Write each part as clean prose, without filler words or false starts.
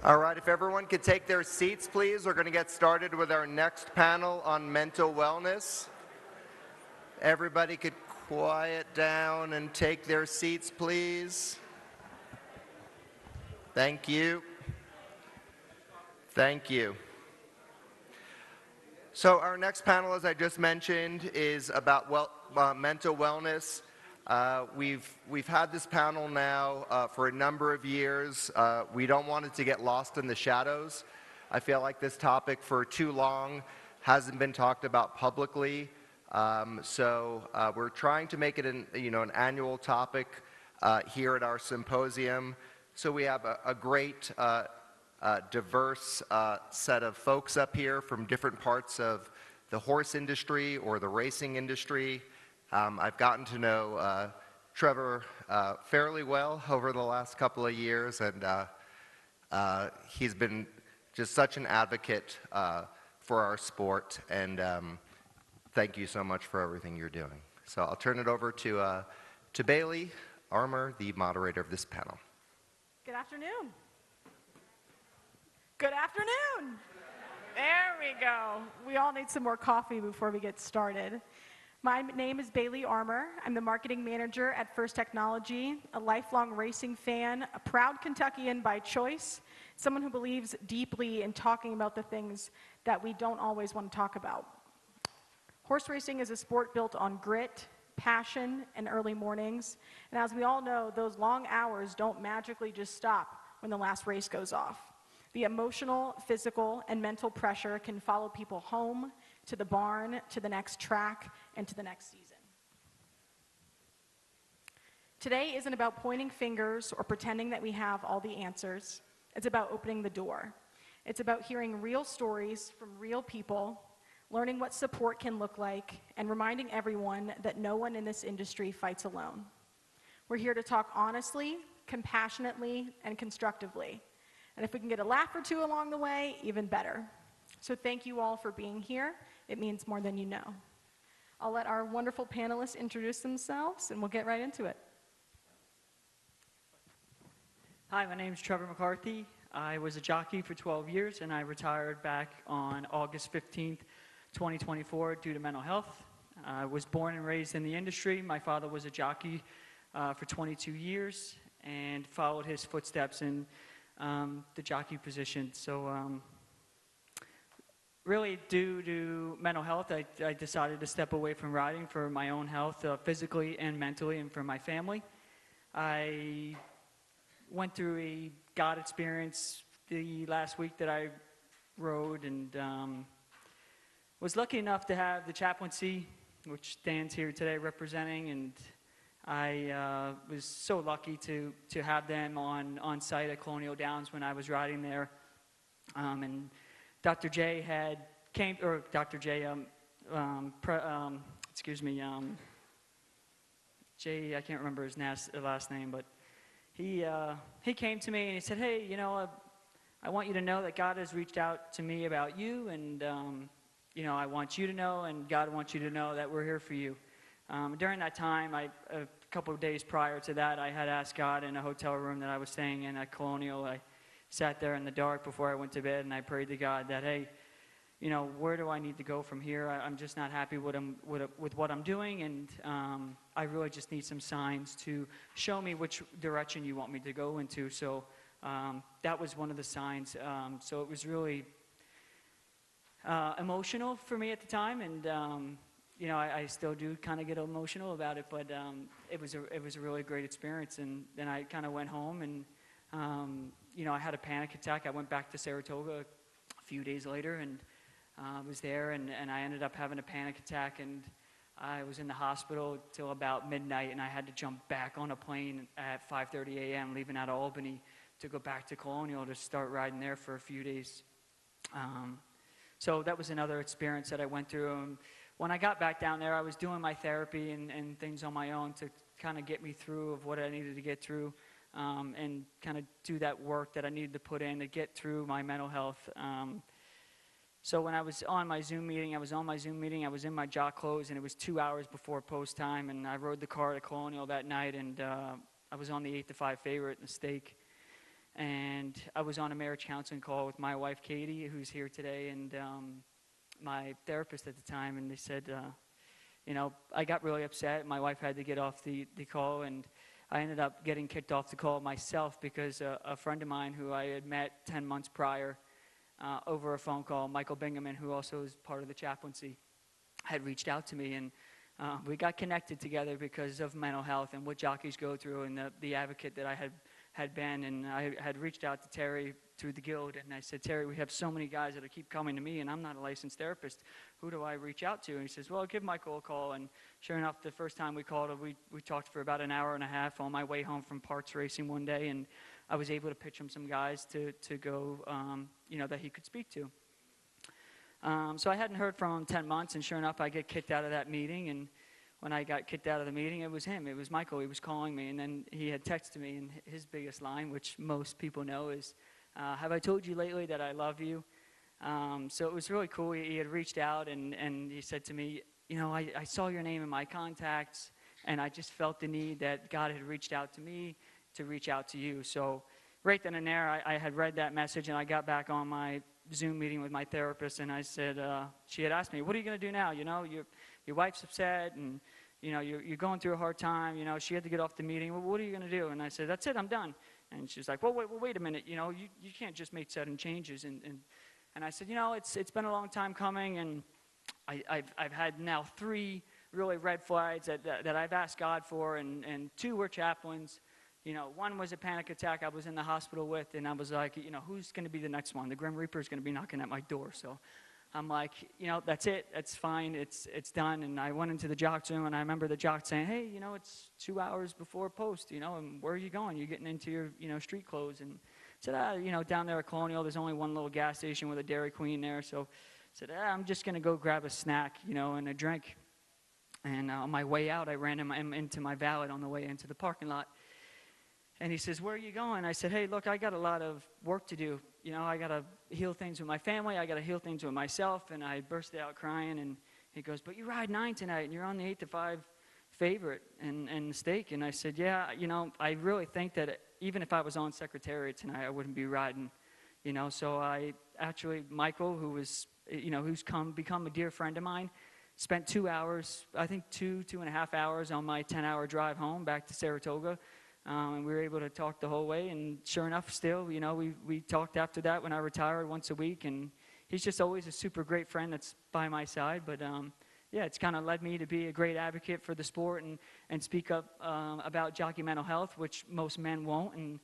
All right, if everyone could take their seats, please, we're going to get started with our next panel on mental wellness. Everybody could quiet down and take their seats, please. Thank you. Thank you. So our next panel, as I just mentioned, is about mental wellness. We've had this panel now for a number of years. We don't want it to get lost in the shadows. I feel like this topic for too long hasn't been talked about publicly. So we're trying to make it an annual topic here at our symposium. So we have a great diverse set of folks up here from different parts of the horse industry or the racing industry. I've gotten to know Trevor fairly well over the last couple of years, and he's been just such an advocate for our sport, and thank you so much for everything you're doing. So I'll turn it over to Bailey Armour, the moderator of this panel. Good afternoon. Good afternoon. There we go. We all need some more coffee before we get started. My name is Bailey Armour. I'm the marketing manager at First Technology, a lifelong racing fan, a proud Kentuckian by choice, someone who believes deeply in talking about the things that we don't always want to talk about. Horse racing is a sport built on grit, passion, and early mornings. And as we all know, those long hours don't magically just stop when the last race goes off. The emotional, physical, and mental pressure can follow people home, to the barn, to the next track, and to the next season. Today isn't about pointing fingers or pretending that we have all the answers. It's about opening the door. It's about hearing real stories from real people, learning what support can look like, and reminding everyone that no one in this industry fights alone. We're here to talk honestly, compassionately, and constructively. And if we can get a laugh or two along the way, even better. So thank you all for being here. It means more than you know. I'll let our wonderful panelists introduce themselves, and we'll get right into it. Hi, my name is Trevor McCarthy. I was a jockey for 12 years, and I retired back on August 15th, 2024 due to mental health. I was born and raised in the industry. My father was a jockey for 22 years and followed his footsteps in the jockey position. So really due to mental health, I decided to step away from riding for my own health, physically and mentally, and for my family. I went through a God experience the last week that I rode, and was lucky enough to have the chaplaincy, which stands here today representing, and I was so lucky to have them on site at Colonial Downs when I was riding there. And Dr. J Jay, I can't remember his last name, but he came to me and he said, hey, I want you to know that God has reached out to me about you, and I want you to know, and God wants you to know that we're here for you. During that time, a couple of days prior to that, I had asked God in a hotel room that I was staying in at Colonial. I sat there in the dark before I went to bed, and I prayed to God that, hey, where do I need to go from here? I'm just not happy with what I'm doing, and I really just need some signs to show me which direction you want me to go into. So that was one of the signs. So it was really emotional for me at the time, and I still do kind of get emotional about it, but it was a really great experience. And then I kind of went home, and I had a panic attack. I went back to Saratoga a few days later, and was there, and I ended up having a panic attack, and I was in the hospital till about midnight, and I had to jump back on a plane at 5:30 a.m. leaving out of Albany to go back to Colonial to start riding there for a few days. So that was another experience that I went through. When I got back down there, I was doing my therapy and things on my own to kind of get me through of what I needed to get through, and kind of do that work that I needed to put in to get through my mental health. So when I was on my Zoom meeting, I was in my jock clothes, and it was 2 hours before post time, and I rode the car to Colonial that night, and I was on the 8-5 favorite in the stake. And I was on a marriage counseling call with my wife, Katie, who's here today, and my therapist at the time, and they said, I got really upset. My wife had to get off the call, and I ended up getting kicked off the call myself because a friend of mine who I had met 10 months prior over a phone call, Michael Bingaman, who also is part of the chaplaincy, had reached out to me, and we got connected together because of mental health and what jockeys go through, and the advocate that I had been. And I had reached out to Terry through the guild, and I said, Terry, we have so many guys that keep coming to me, and I'm not a licensed therapist. Who do I reach out to? And he says, well, give Michael a call. And sure enough, the first time we called, we talked for about an hour and a half on my way home from parts racing one day, and I was able to pitch him some guys to go, that he could speak to. So I hadn't heard from him 10 months, and sure enough, I get kicked out of that meeting. And when I got kicked out of the meeting, it was him. It was Michael. He was calling me, and then he had texted me, and his biggest line, which most people know, is, have I told you lately that I love you? So it was really cool. He had reached out, and he said to me, I saw your name in my contacts, and I just felt the need that God had reached out to me to reach out to you. So right then and there, I had read that message, and I got back on my Zoom meeting with my therapist, and I said, she had asked me, what are you going to do now? Your wife's upset, and you're going through a hard time. She had to get off the meeting. Well, what are you going to do? And I said, that's it, I'm done. And she's like, well, wait a minute. You can't just make sudden changes. And I said, it's been a long time coming, and I've had now 3 really red flags that I've asked God for, and 2 were chaplains. One was a panic attack I was in the hospital with, and I was like, who's going to be the next one? The Grim Reaper is going to be knocking at my door. So I'm like, that's it. That's fine. It's done. And I went into the jock room, and I remember the jock saying, hey, it's 2 hours before post, and where are you going? You're getting into your, street clothes. And I said, down there at Colonial, there's only one little gas station with a Dairy Queen there. So I said, I'm just going to go grab a snack, and a drink. And on my way out, I ran into my valet on the way into the parking lot. And he says, where are you going? I said, hey, look, I got a lot of work to do. I got to heal things with my family. I got to heal things with myself. And I bursted out crying. And he goes, but you ride 9 tonight, and you're on the 8-5 favorite and stake. And I said, yeah, I really think that even if I was on Secretariat tonight, I wouldn't be riding. So I actually, Michael, who was, who's become a dear friend of mine, spent 2 hours, I think 2.5 hours on my 10-hour drive home back to Saratoga. And we were able to talk the whole way, and sure enough, still, we talked after that when I retired once a week, and he's just always a super great friend that's by my side. But it's kind of led me to be a great advocate for the sport and speak up about jockey mental health, which most men won't. And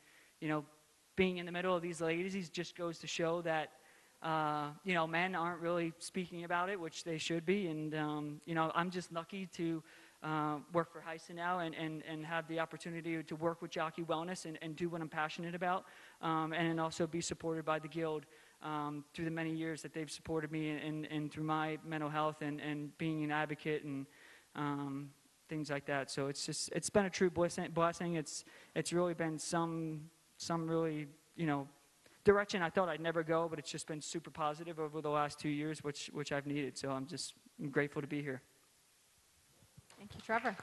being in the middle of these ladies just goes to show that men aren't really speaking about it, which they should be. And I'm just lucky to work for HISA now and have the opportunity to work with jockey wellness and do what I'm passionate about, and also be supported by the guild through the many years that they've supported me and through my mental health and being an advocate and things like that. So it's been a true blessing. It's really been some really direction I thought I'd never go, but it's just been super positive over the last 2 years, which I've needed. So I'm grateful to be here. Thank you, Trevor.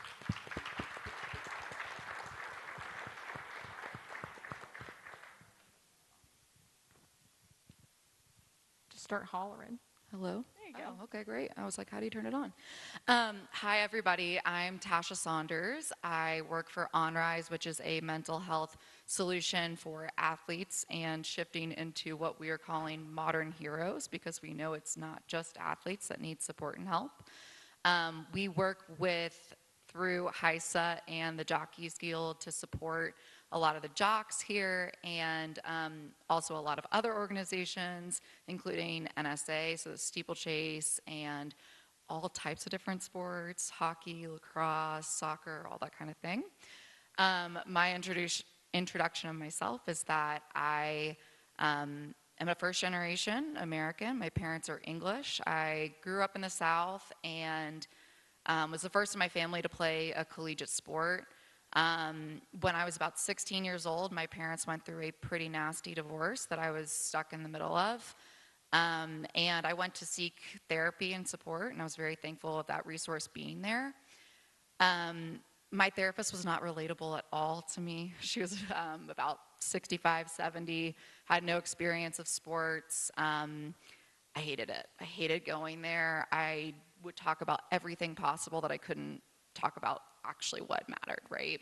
Just start hollering. Hello? There you go. Oh, okay, great. I was like, how do you turn it on? Hi, everybody. I'm Tasha Saunders. I work for OnRise, which is a mental health solution for athletes and shifting into what we are calling modern heroes, because we know it's not just athletes that need support and help. We work through HISA and the Jockeys Guild to support a lot of the jocks here, and also a lot of other organizations, including NSA, so the steeplechase, and all types of different sports, hockey, lacrosse, soccer, all that kind of thing. My introduction of myself is that I am a first-generation American. My parents are English. I grew up in the South and was the first in my family to play a collegiate sport. When I was about 16 years old, my parents went through a pretty nasty divorce that I was stuck in the middle of. And I went to seek therapy and support, and I was very thankful of that resource being there. My therapist was not relatable at all to me. She was about 65, 70, had no experience of sports. I hated it. I hated going there. I would talk about everything possible that I couldn't talk about actually what mattered, right?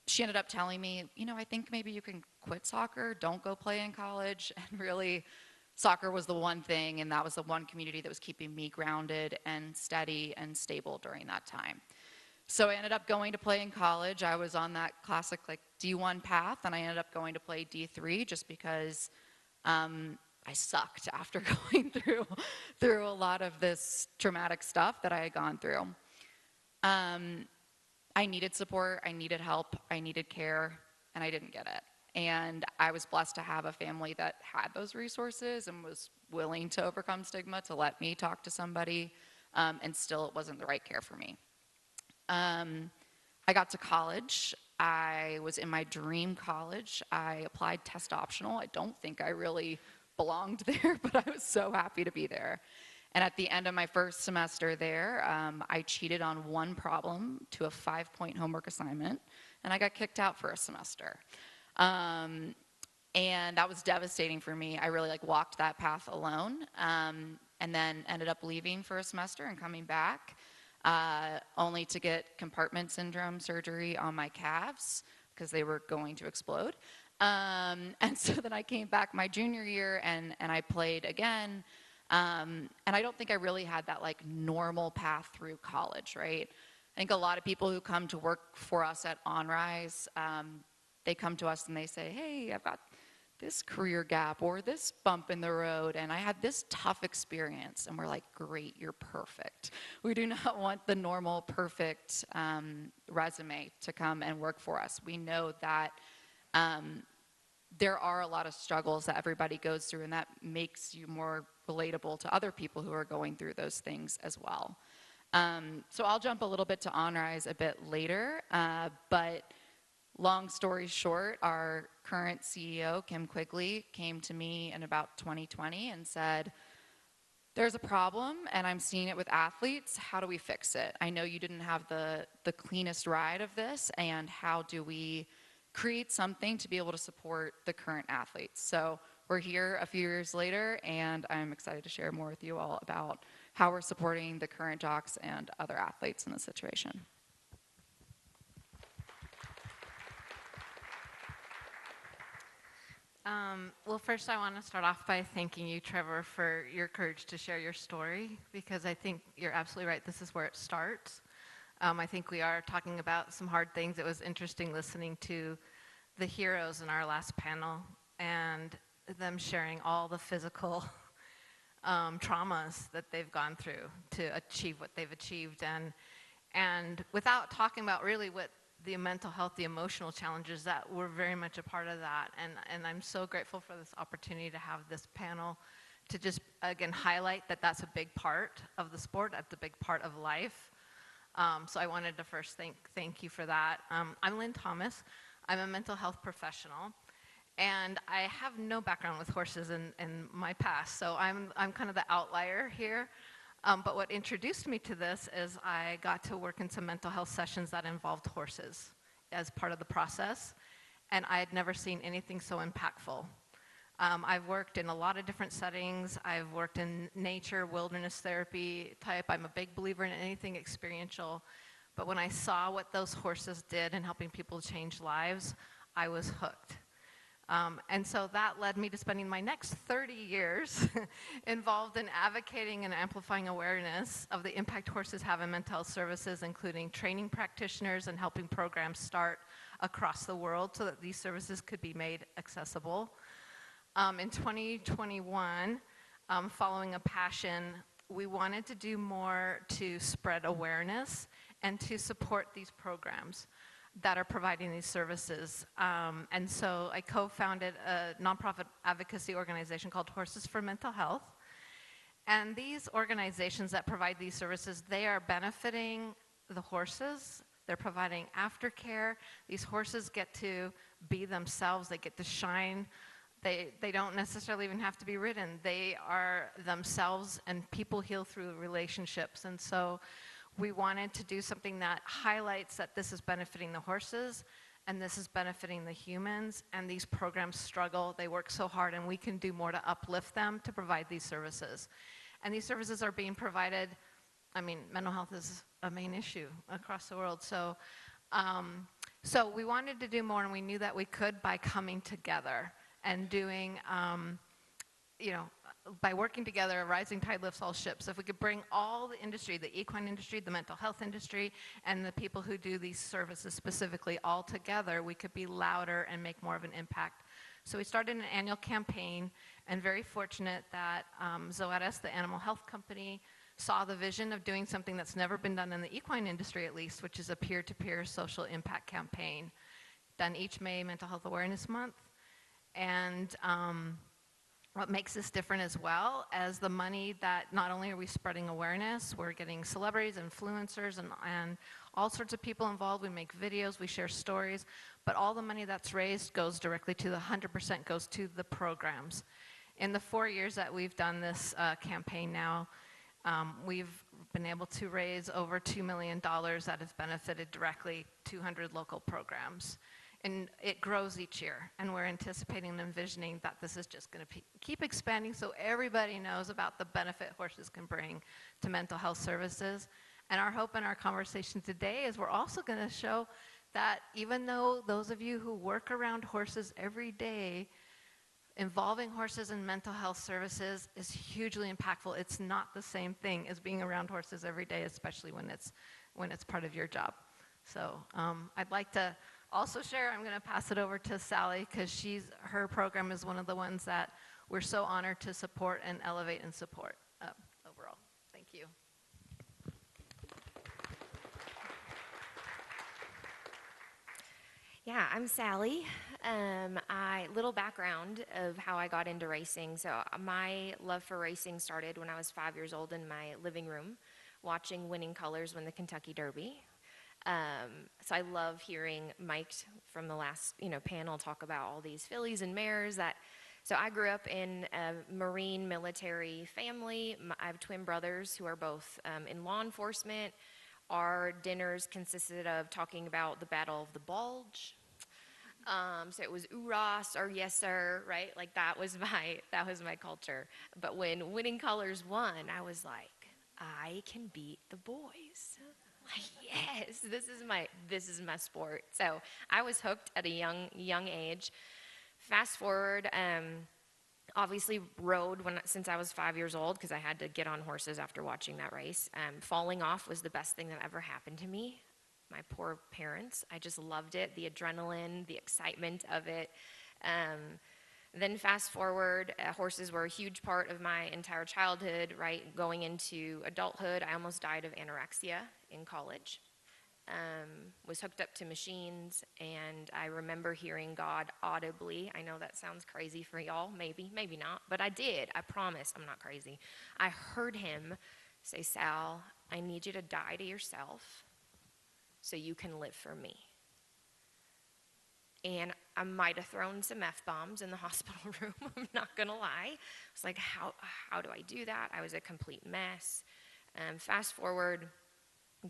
She ended up telling me, I think maybe you can quit soccer, don't go play in college. And really, soccer was the one thing, and that was the one community that was keeping me grounded and steady and stable during that time. So I ended up going to play in college. I was on that classic D1 path, and I ended up going to play D3 just because I sucked after going through a lot of this traumatic stuff that I had gone through. I needed support, I needed help, I needed care, and I didn't get it. And I was blessed to have a family that had those resources and was willing to overcome stigma to let me talk to somebody, and still it wasn't the right care for me. I got to college. I was in my dream college. I applied test optional. I don't think I really belonged there, but I was so happy to be there. And at the end of my first semester there, I cheated on one problem to a 5-point homework assignment, and I got kicked out for a semester. And that was devastating for me. I really walked that path alone, and then ended up leaving for a semester and coming back, only to get compartment syndrome surgery on my calves because they were going to explode. And so then I came back my junior year and I played again. And I don't think I really had that normal path through college, right? I think a lot of people who come to work for us at OnRise, they come to us and they say, hey, I've got this career gap or this bump in the road, and I had this tough experience. And we're like, great, you're perfect. We do not want the normal, perfect resume to come and work for us. We know that there are a lot of struggles that everybody goes through, and that makes you more relatable to other people who are going through those things as well. So I'll jump a little bit to OnRise a bit later, but long story short, our current CEO, Kim Quigley, came to me in about 2020 and said, there's a problem, and I'm seeing it with athletes. How do we fix it? I know you didn't have the cleanest ride of this, and how do we create something to be able to support the current athletes? So we're here a few years later, and I'm excited to share more with you all about how we're supporting the current jocks and other athletes in this situation. Well, first I want to start off by thanking you, Trevor, for your courage to share your story, because I think you're absolutely right. This is where it starts. I think we are talking about some hard things. It was interesting listening to the heroes in our last panel and them sharing all the physical traumas that they've gone through to achieve what they've achieved, and without talking about really what the mental health, the emotional challenges that were very much a part of that. And I'm so grateful for this opportunity to have this panel to just, again, highlight that that's a big part of the sport, that's a big part of life. So I wanted to first thank you for that. I'm Lynn Thomas. I'm a mental health professional, and I have no background with horses in my past, so I'm kind of the outlier here. But what introduced me to this is I got to work in some mental health sessions that involved horses as part of the process, and I had never seen anything so impactful. I've worked in a lot of different settings. I've worked in nature, wilderness therapy type. I'm a big believer in anything experiential, but when I saw what those horses did in helping people change lives, I was hooked. And so that led me to spending my next 30 years involved in advocating and amplifying awareness of the impact horses have in mental health services, including training practitioners and helping programs start across the world so that these services could be made accessible. In 2021, following a passion, we wanted to do more to spread awareness and to support these programs that are providing these services. And so I co-founded a nonprofit advocacy organization called Horses for Mental Health. And these organizations that provide these services, they are benefiting the horses. They're providing aftercare. These horses get to be themselves. They get to shine. They don't necessarily even have to be ridden. They are themselves, and people heal through relationships. And so we wanted to do something that highlights that this is benefiting the horses and this is benefiting the humans, and these programs struggle. They work so hard, and we can do more to uplift them to provide these services. And these services are being provided. I mean, mental health is a main issue across the world. So we wanted to do more, and we knew that we could by coming together and doing, by working together, a rising tide lifts all ships. If we could bring all the industry, the equine industry, the mental health industry, and the people who do these services specifically all together, we could be louder and make more of an impact. So we started an annual campaign, and very fortunate that Zoetis, the animal health company, saw the vision of doing something that's never been done in the equine industry at least, which is a peer-to-peer social impact campaign done each May, Mental Health Awareness Month. And what makes this different as well as the money that not only are we spreading awareness, we're getting celebrities, influencers, and all sorts of people involved. We make videos, we share stories, but all the money that's raised goes directly to 100% goes to the programs. In the 4 years that we've done this campaign now, we've been able to raise over $2 million that has benefited directly 200 local programs. And it grows each year, and we're anticipating and envisioning that this is just going to keep expanding so everybody knows about the benefit horses can bring to mental health services. And our hope in our conversation today is we're also going to show that even though those of you who work around horses every day, involving horses in mental health services is hugely impactful. It's not the same thing as being around horses every day, especially when it's part of your job. So I'd like to also share, I'm going to pass it over to Sally because her program is one of the ones that we're so honored to support and elevate and support overall. Thank you. Yeah, I'm Sally. Little background of how I got into racing. So my love for racing started when I was 5 years old in my living room, watching Winning Colors win the Kentucky Derby. So I love hearing Mike from the last panel talk about all these fillies and mares. So I grew up in a Marine military family. I have twin brothers who are both in law enforcement. Our dinners consisted of talking about the Battle of the Bulge. So it was oorahs or yes sir, right? Like that was my culture. But when Winning Colors won, I was like, I can beat the boys. Like, yes, this is my sport. So I was hooked at a young age. Fast forward, obviously rode since I was 5 years old because I had to get on horses after watching that race. Falling off was the best thing that ever happened to me. My poor parents, I just loved it, the adrenaline, the excitement of it. Then fast forward, horses were a huge part of my entire childhood, right? Going into adulthood, I almost died of anorexia in college. Was hooked up to machines, and I remember hearing God audibly. I know that sounds crazy for y'all, maybe not, but I did. I promise I'm not crazy. I heard him say, Sal, I need you to die to yourself so you can live for me. And I might have thrown some F-bombs in the hospital room, I'm not gonna lie. I was like, how do I do that? I was a complete mess. Fast forward,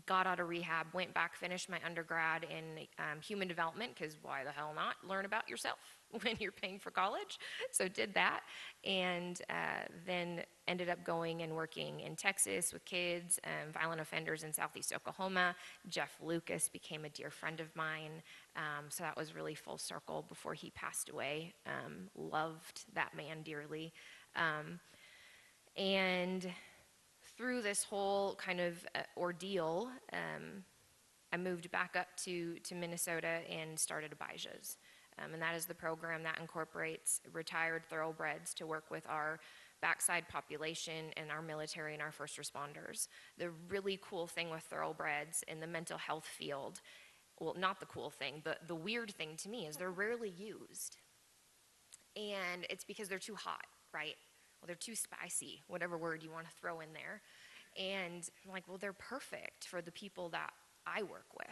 got out of rehab, went back, finished my undergrad in human development, because why the hell not learn about yourself when you're paying for college? So did that, and then ended up going and working in Texas with kids, violent offenders in Southeast Oklahoma. Jeff Lucas became a dear friend of mine, so that was really full circle before he passed away. Loved that man dearly. And through this whole kind of ordeal, I moved back up to Minnesota and started Abijah's. And that is the program that incorporates retired thoroughbreds to work with our backside population and our military and our first responders. The really cool thing with thoroughbreds in the mental health field, well, not the cool thing, the weird thing to me is they're rarely used. And it's because they're too hot, right? Well, they're too spicy, whatever word you want to throw in there. And I'm like, well, they're perfect for the people that I work with,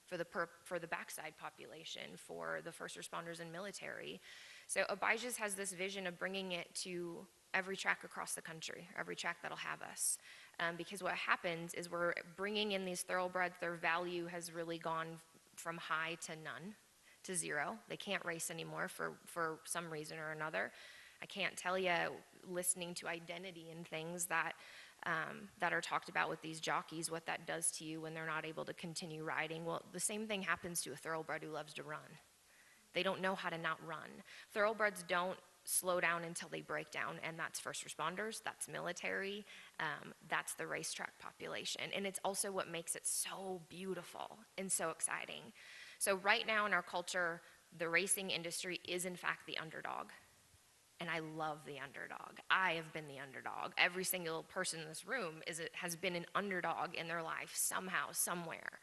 for the backside population, for the first responders and military. So Abijah's has this vision of bringing it to every track across the country, every track that'll have us. Because what happens is we're bringing in these thoroughbreds, their value has really gone from high to none. to zero. They can't race anymore for some reason or another. I can't tell you, listening to identity and things that are talked about with these jockeys, what that does to you when they're not able to continue riding. Well, the same thing happens to a thoroughbred who loves to run. They don't know how to not run. Thoroughbreds don't slow down until they break down, and that's first responders, that's military, that's the racetrack population. And it's also what makes it so beautiful and so exciting. So right now in our culture, the racing industry is in fact the underdog. And I love the underdog. I have been the underdog. Every single person in this room has been an underdog in their life somehow, somewhere.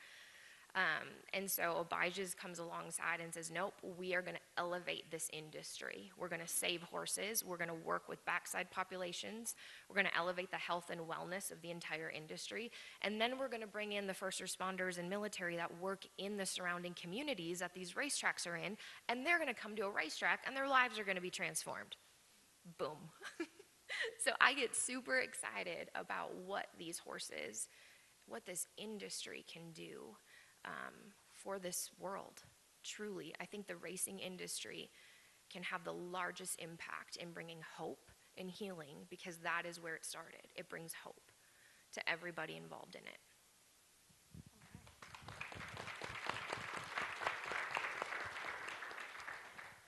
And so Abijah comes alongside and says, nope, we are going to elevate this industry. We're going to save horses. We're going to work with backside populations. We're going to elevate the health and wellness of the entire industry. And then we're going to bring in the first responders and military that work in the surrounding communities that these racetracks are in. And they're going to come to a racetrack and their lives are going to be transformed. Boom. So I get super excited about what these horses, what this industry can do for this world. Truly, I think the racing industry can have the largest impact in bringing hope and healing, because that is where it started. It brings hope to everybody involved in it.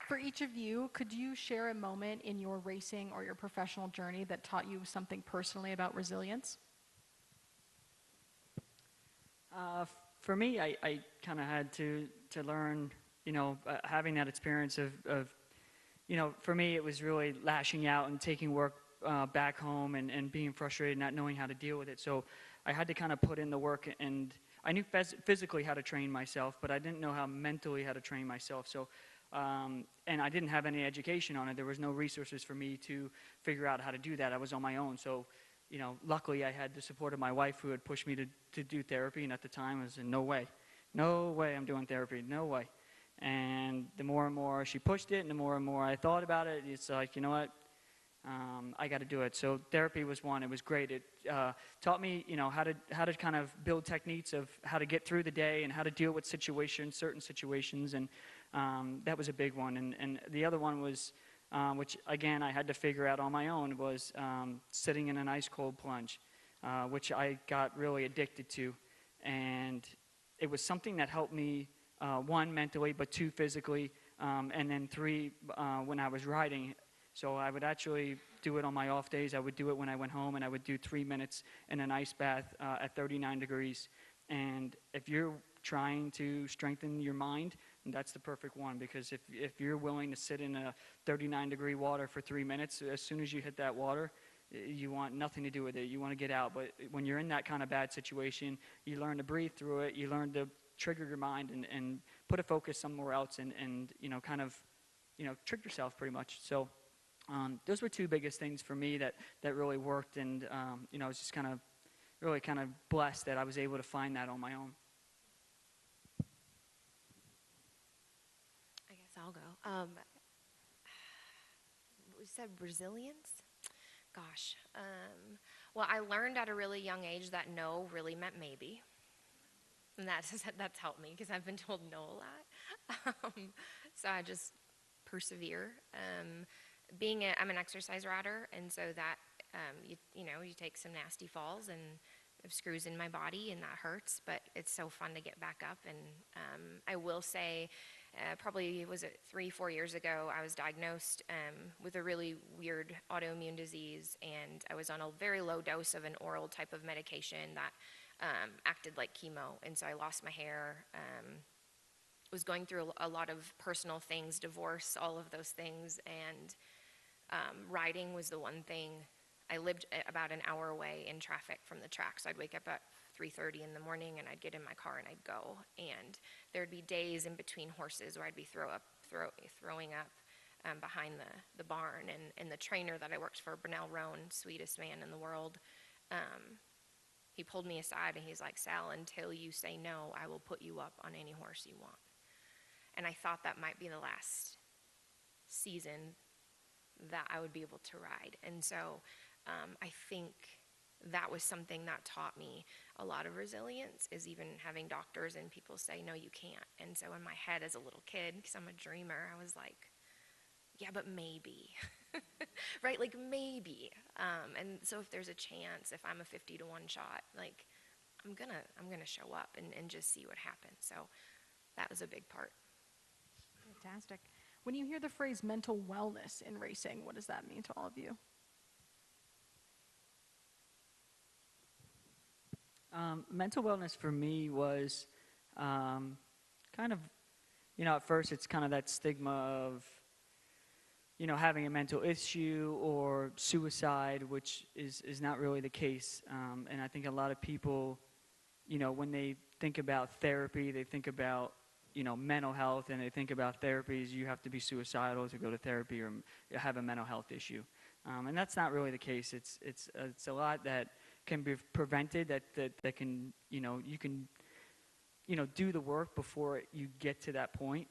For each of you, could you share a moment in your racing or your professional journey that taught you something personally about resilience? For me, I kind of had to learn, having that experience of, for me, it was really lashing out and taking work back home and being frustrated, not knowing how to deal with it. So I had to kind of put in the work, and I knew physically how to train myself, but I didn't know how mentally how to train myself. So, and I didn't have any education on it. There was no resources for me to figure out how to do that. I was on my own. So, luckily I had the support of my wife, who had pushed me to do therapy, and at the time I was in no way I'm doing therapy, no way. And the more and more she pushed it, and the more and more I thought about it, it's like, you know what, I got to do it. So therapy was one. It was great. It taught me, how to kind of build techniques of how to get through the day and how to deal with certain situations, and that was a big one. And the other one was, which again I had to figure out on my own, was sitting in an ice cold plunge, which I got really addicted to. And it was something that helped me, one, mentally, but two, physically, and then three, when I was riding. So I would actually do it on my off days. I would do it when I went home, and I would do 3 minutes in an ice bath at 39 degrees. And if you're trying to strengthen your mind, that's the perfect one, because if you're willing to sit in a 39-degree water for 3 minutes, as soon as you hit that water, you want nothing to do with it. You want to get out. But when you're in that kind of bad situation, you learn to breathe through it. You learn to trigger your mind and put a focus somewhere else, and kind of trick yourself pretty much. So those were two biggest things for me that really worked, and I was just really kind of blessed that I was able to find that on my own. I guess I'll go. We said resilience? Gosh. Well, I learned at a really young age that no really meant maybe. And that's helped me, because I've been told no a lot. So I just persevere. I'm an exercise rider, and so that, you take some nasty falls, and I have screws in my body, and that hurts, but it's so fun to get back up. And I will say, probably, was it 3-4 years ago, I was diagnosed with a really weird autoimmune disease, and I was on a very low dose of an oral type of medication that acted like chemo, and so I lost my hair, was going through a lot of personal things, divorce, all of those things, and riding was the one thing. I lived about an hour away in traffic from the track, so I'd wake up at 3:30 in the morning, and I'd get in my car and I'd go. And there'd be days in between horses where I'd be throwing up behind the barn. And the trainer that I worked for, Brunel Roan, sweetest man in the world, he pulled me aside and he's like, Sal, until you say no, I will put you up on any horse you want. And I thought that might be the last season that I would be able to ride. And so I think that was something that taught me a lot of resilience, is even having doctors and people say, no, you can't. And so in my head as a little kid, because I'm a dreamer, I was like, yeah, but maybe, right? Like maybe. And so if there's a chance, if I'm a 50 to 1 shot, like I'm gonna show up and just see what happens. So that was a big part. Fantastic. When you hear the phrase mental wellness in racing, what does that mean to all of you? Mental wellness for me was kind of, at first it's kind of that stigma of, having a mental issue or suicide, which is not really the case. And I think a lot of people, when they think about therapy, they think about, mental health, and they think about therapy as you have to be suicidal to go to therapy or have a mental health issue. And that's not really the case. It's a lot that can be prevented, that can, you can, do the work before you get to that point.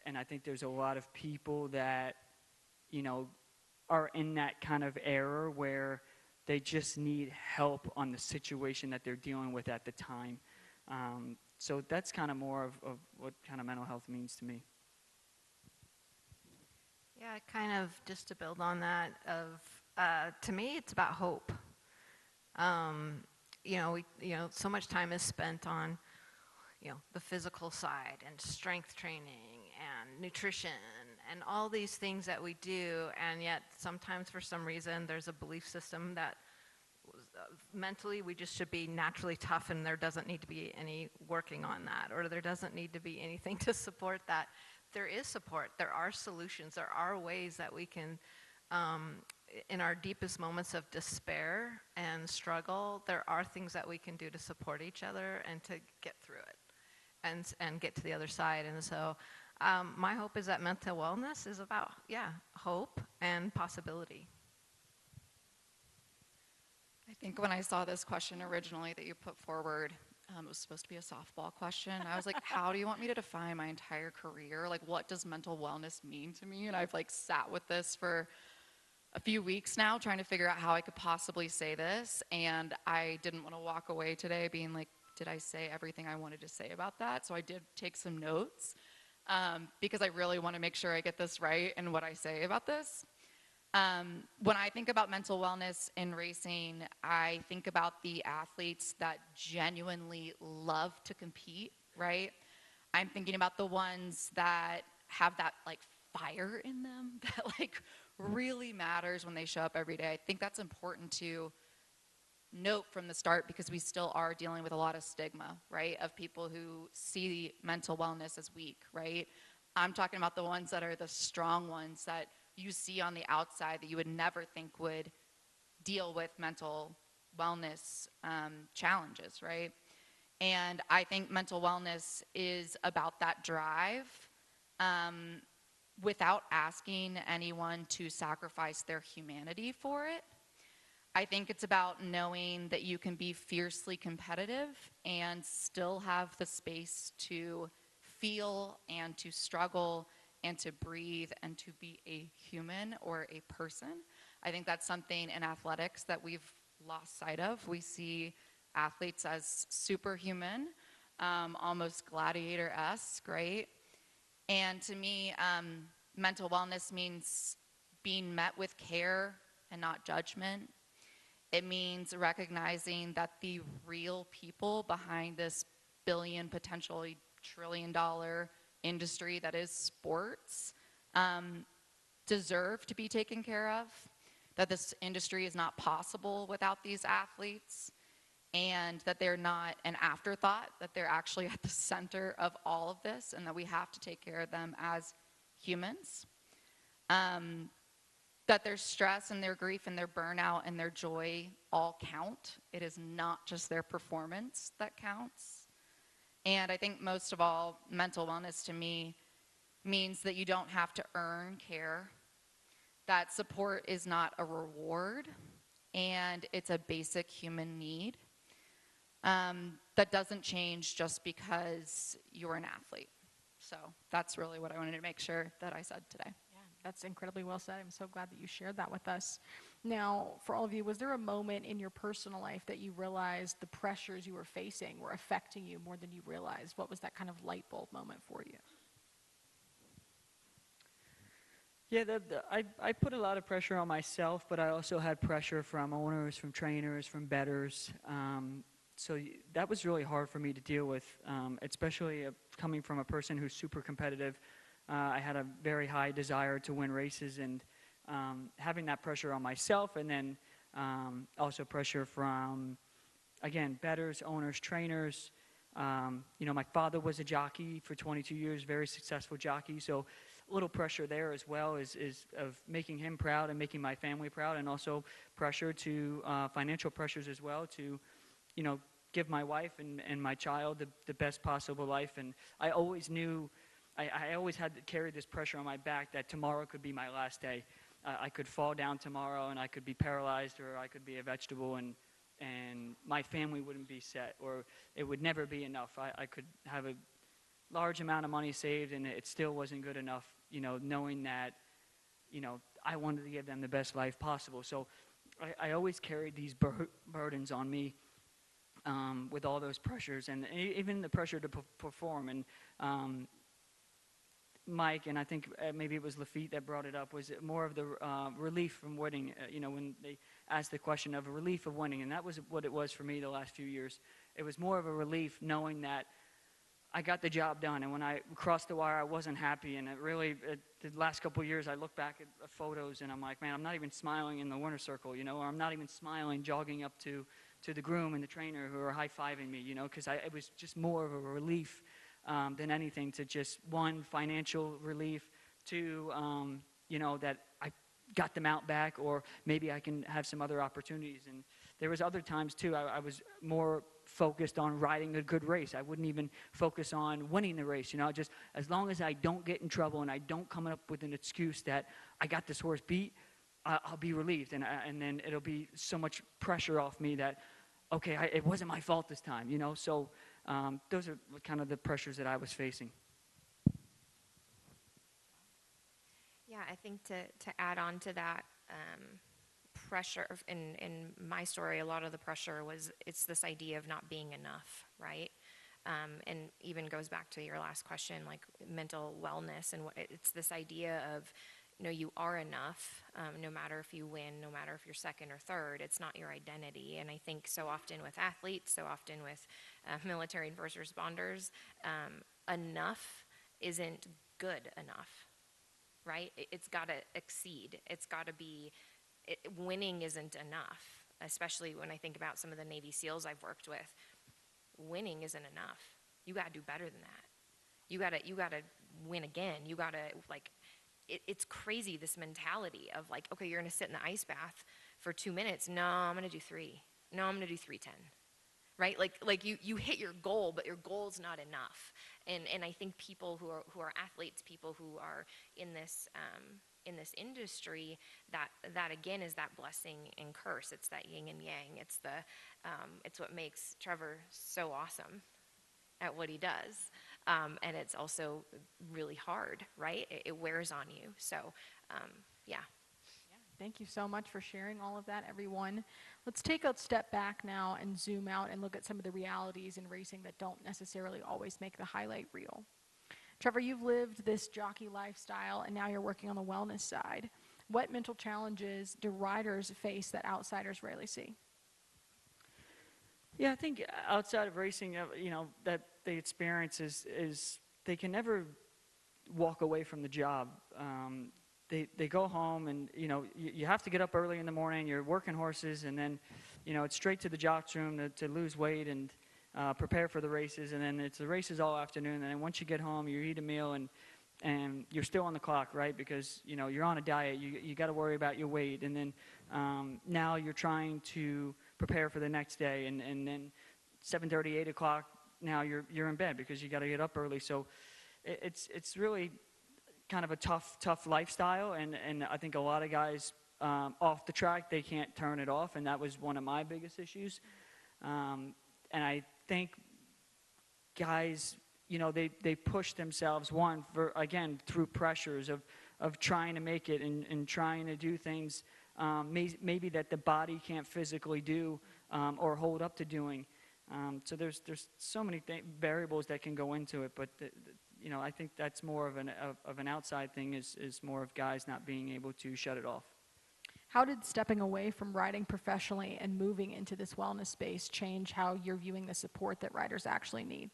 And I think there's a lot of people that, are in that kind of error where they just need help on the situation that they're dealing with at the time. So that's kind of more of what kind of mental health means to me. Yeah, kind of just to build on that, to me, it's about hope. So much time is spent on, the physical side and strength training and nutrition and all these things that we do, and yet sometimes for some reason there's a belief system that mentally we just should be naturally tough and there doesn't need to be any working on that, or there doesn't need to be anything to support that. There is support, there are solutions, there are ways that we can, in our deepest moments of despair and struggle, there are things that we can do to support each other and to get through it and get to the other side. And so my hope is that mental wellness is about, hope and possibility. I think when I saw this question originally that you put forward, it was supposed to be a softball question. I was like, how do you want me to define my entire career? Like, what does mental wellness mean to me? And I've sat with this for a few weeks now, trying to figure out how I could possibly say this. And I didn't want to walk away today being like, did I say everything I wanted to say about that? So I did take some notes because I really want to make sure I get this right and what I say about this. When I think about mental wellness in racing, I think about the athletes that genuinely love to compete, right? I'm thinking about the ones that have that fire in them that really matters when they show up every day. I think that's important to note from the start because we still are dealing with a lot of stigma, right, of people who see mental wellness as weak, right? I'm talking about the ones that are the strong ones that you see on the outside that you would never think would deal with mental wellness challenges, right? And I think mental wellness is about that drive without asking anyone to sacrifice their humanity for it. I think it's about knowing that you can be fiercely competitive and still have the space to feel and to struggle and to breathe and to be a human or a person. I think that's something in athletics that we've lost sight of. We see athletes as superhuman, almost gladiator-esque, right? And to me, mental wellness means being met with care and not judgment. It means recognizing that the real people behind this billion, potentially trillion-dollar industry that is sports deserve to be taken care of, that this industry is not possible without these athletes, and that they're not an afterthought, that they're actually at the center of all of this, and that we have to take care of them as humans. That their stress and their grief and their burnout and their joy all count. It is not just their performance that counts. And I think most of all, mental wellness to me means that you don't have to earn care, that support is not a reward, and it's a basic human need that doesn't change just because you're an athlete. So that's really what I wanted to make sure that I said today. Yeah, That's incredibly well said. I'm so glad that you shared that with us. Now, for all of you, was there a moment in your personal life that you realized the pressures you were facing were affecting you more than you realized? What was that kind of light bulb moment for you? Yeah, I put a lot of pressure on myself, but I also had pressure from owners, from trainers, from bettors. That was really hard for me to deal with, especially coming from a person who's super competitive. I had a very high desire to win races, and having that pressure on myself, and then also pressure from, again, bettors, owners, trainers. My father was a jockey for 22 years, very successful jockey, so a little pressure there as well is of making him proud and making my family proud, and also pressure to financial pressures as well to, give my wife and my child the best possible life. And I always knew, I always had to carry this pressure on my back that tomorrow could be my last day. I could fall down tomorrow and I could be paralyzed, or I could be a vegetable, and my family wouldn't be set, or it would never be enough. I could have a large amount of money saved and it still wasn't good enough, knowing that, I wanted to give them the best life possible. So I always carried these burdens on me, with all those pressures, and even the pressure to perform. And Mike, and I think maybe it was Lafitte that brought it up, was more of the relief from winning, when they asked the question of a relief of winning. And that was what it was for me the last few years. It was more of a relief knowing that I got the job done. And when I crossed the wire, I wasn't happy. And the last couple of years, I look back at photos and I'm like, man, I'm not even smiling in the winner's circle, or I'm not even smiling jogging up to the groom and the trainer who are high-fiving me, because it was just more of a relief than anything, to just, one, financial relief, two, that I got them out back, or maybe I can have some other opportunities. And there was other times too, I was more focused on riding a good race. I wouldn't even focus on winning the race, just as long as I don't get in trouble and I don't come up with an excuse that I got this horse beat, I'll be relieved. And then it'll be so much pressure off me that, okay, it wasn't my fault this time, So those are kind of the pressures that I was facing. Yeah, I think to add on to that, pressure, in my story, a lot of the pressure it's this idea of not being enough, right? And even goes back to your last question, like mental wellness, and it's this idea of, you are enough, no matter if you win, no matter if you're second or third. It's not your identity. And I think so often with athletes, so often with military and first responders, enough isn't good enough, right? It's got to exceed. It's got to be, winning isn't enough, especially when I think about some of the Navy SEALs I've worked with. Winning isn't enough. You got to do better than that. You got to win again. You got to, it's crazy, this mentality of like, okay, you're going to sit in the ice bath for 2 minutes. No, I'm going to do 3. No, I'm going to do 3:10. Right? Like you hit your goal, but your goal's not enough. And I think people who are athletes, people who are in this industry, that again is that blessing and curse. It's that yin and yang. It's what makes Trevor so awesome at what he does. And it's also really hard, right? It wears on you. So, yeah. Thank you so much for sharing all of that, everyone. Let's take a step back now and zoom out and look at some of the realities in racing that don't necessarily always make the highlight reel. Trevor, you've lived this jockey lifestyle, and now you're working on the wellness side. What mental challenges do riders face that outsiders rarely see? Yeah, I think outside of racing, that they experience is they can never walk away from the job. They go home, and you have to get up early in the morning. You're working horses, and then it's straight to the jocks room to lose weight and prepare for the races, and then it's the races all afternoon. And then once you get home, you eat a meal, and you're still on the clock, right? Because you're on a diet. You got to worry about your weight, and then now you're trying to prepare for the next day, and then 7:30, 8 o'clock. Now you're in bed because you got to get up early. So it's really kind of a tough lifestyle, and I think a lot of guys off the track, they can't turn it off, and that was one of my biggest issues. And I think guys, they push themselves, through pressures of trying to make it and trying to do things maybe that the body can't physically do or hold up to doing. So there's so many variables that can go into it, but you know, I think that's more of an outside thing, is more of guys not being able to shut it off. How did stepping away from riding professionally and moving into this wellness space change how you're viewing the support that riders actually need?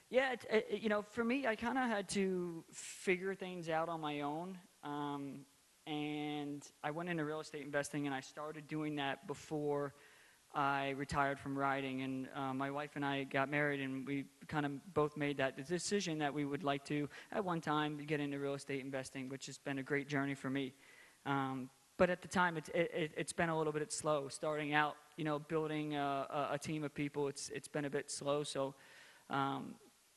Yeah, you know, for me, I kind of had to figure things out on my own. And I went into real estate investing, and I started doing that before I retired from riding. And my wife and I got married, and we kind of both made that decision that we would like to, at one time, get into real estate investing, which has been a great journey for me. But at the time, it's been a little bit slow. Starting out, you know, building a team of people, it's been a bit slow. So,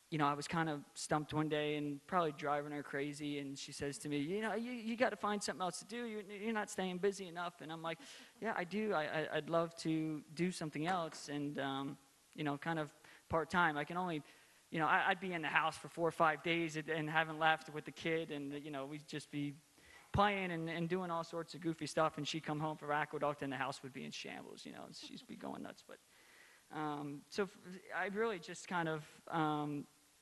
you know, I was kind of stumped one day and probably driving her crazy, and she says to me, you know, you got to find something else to do. You're not staying busy enough. And I'm like, yeah, I do. I'd love to do something else, and, you know, kind of part-time. I can only, you know, I'd be in the house for 4 or 5 days and haven't left with the kid, and, you know, we'd just be playing and doing all sorts of goofy stuff, and she'd come home from Aqueduct, and the house would be in shambles, you know, and she'd be going nuts. But so I really just kind of,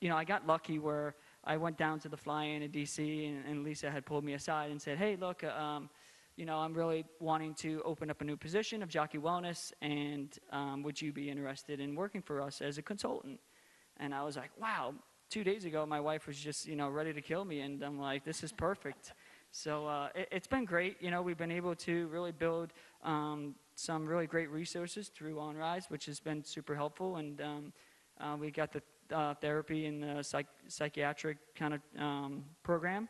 you know, I got lucky where I went down to the fly-in in D.C., and Lisa had pulled me aside and said, hey, look, you know, I'm really wanting to open up a new position of Jockey Wellness, and would you be interested in working for us as a consultant? And I was like, wow, 2 days ago, my wife was just, you know, ready to kill me, and I'm like, this is perfect. So it's been great. You know, we've been able to really build some really great resources through OnRise, which has been super helpful, and we got the therapy and the psychiatric kind of program,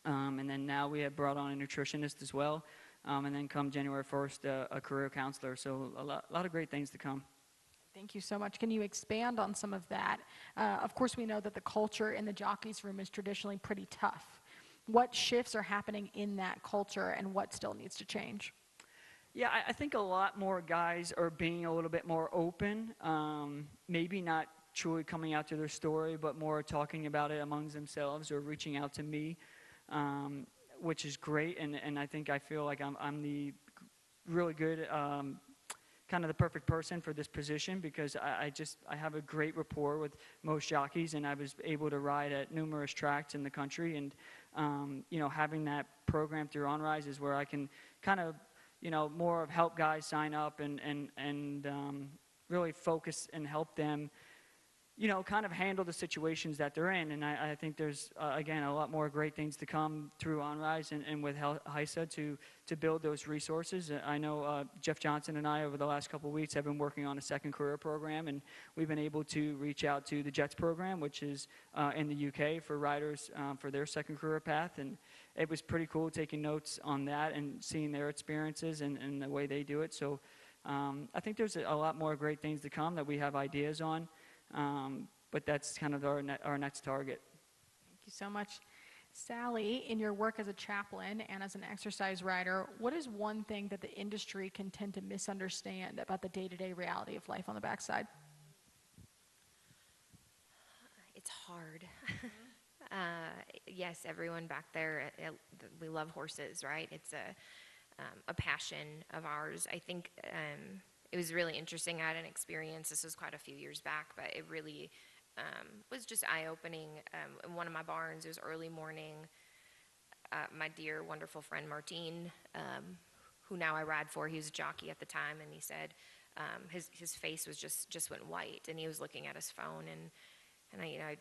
and then now we have brought on a nutritionist as well, and then come January 1st, a career counselor. So a lot of great things to come. Thank you so much. Can you expand on some of that? Of course, we know that the culture in the jockeys room is traditionally pretty tough. What shifts are happening in that culture, and what still needs to change? Yeah, I think a lot more guys are being a little bit more open, maybe not truly coming out to their story, but more talking about it amongst themselves or reaching out to me, which is great. And I feel like I'm the really good, kind of the perfect person for this position, because I have a great rapport with most jockeys, and I was able to ride at numerous tracks in the country. And, you know, having that program through OnRise is where I can kind of, you know, more of help guys sign up and really focus and help them, you know, kind of handle the situations that they're in. And I think there's, again, a lot more great things to come through OnRise and with HISA to build those resources. I know Jeff Johnson and I, over the last couple of weeks, have been working on a second career program, and we've been able to reach out to the JETS program, which is in the UK for riders for their second career path. And it was pretty cool taking notes on that and seeing their experiences and the way they do it. So I think there's a lot more great things to come that we have ideas on. But that's kind of our next target. Thank you so much. Sally, in your work as a chaplain and as an exercise rider, what is one thing that the industry can tend to misunderstand about the day-to-day reality of life on the backside? It's hard. Yes, everyone back there, we love horses, right? It's a passion of ours. I think it was really interesting. I had an experience, this was quite a few years back, but it really was just eye-opening. In one of my barns, it was early morning. My dear, wonderful friend Martine, who now I ride for, he was a jockey at the time, and he said his face was just went white, and he was looking at his phone, and I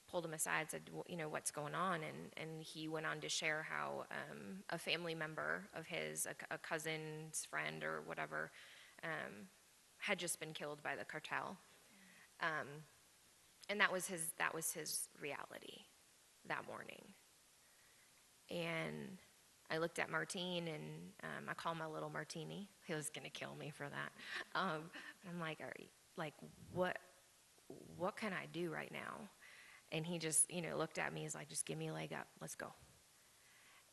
pulled him aside, said, you know, what's going on? And he went on to share how a family member of his, a cousin's friend or whatever, had just been killed by the cartel. And that was his reality that morning. And I looked at Martine, and I call my little Martini. He was gonna kill me for that. I'm like, what can I do right now? And he just, you know, looked at me. He's like, just give me a leg up. Let's go.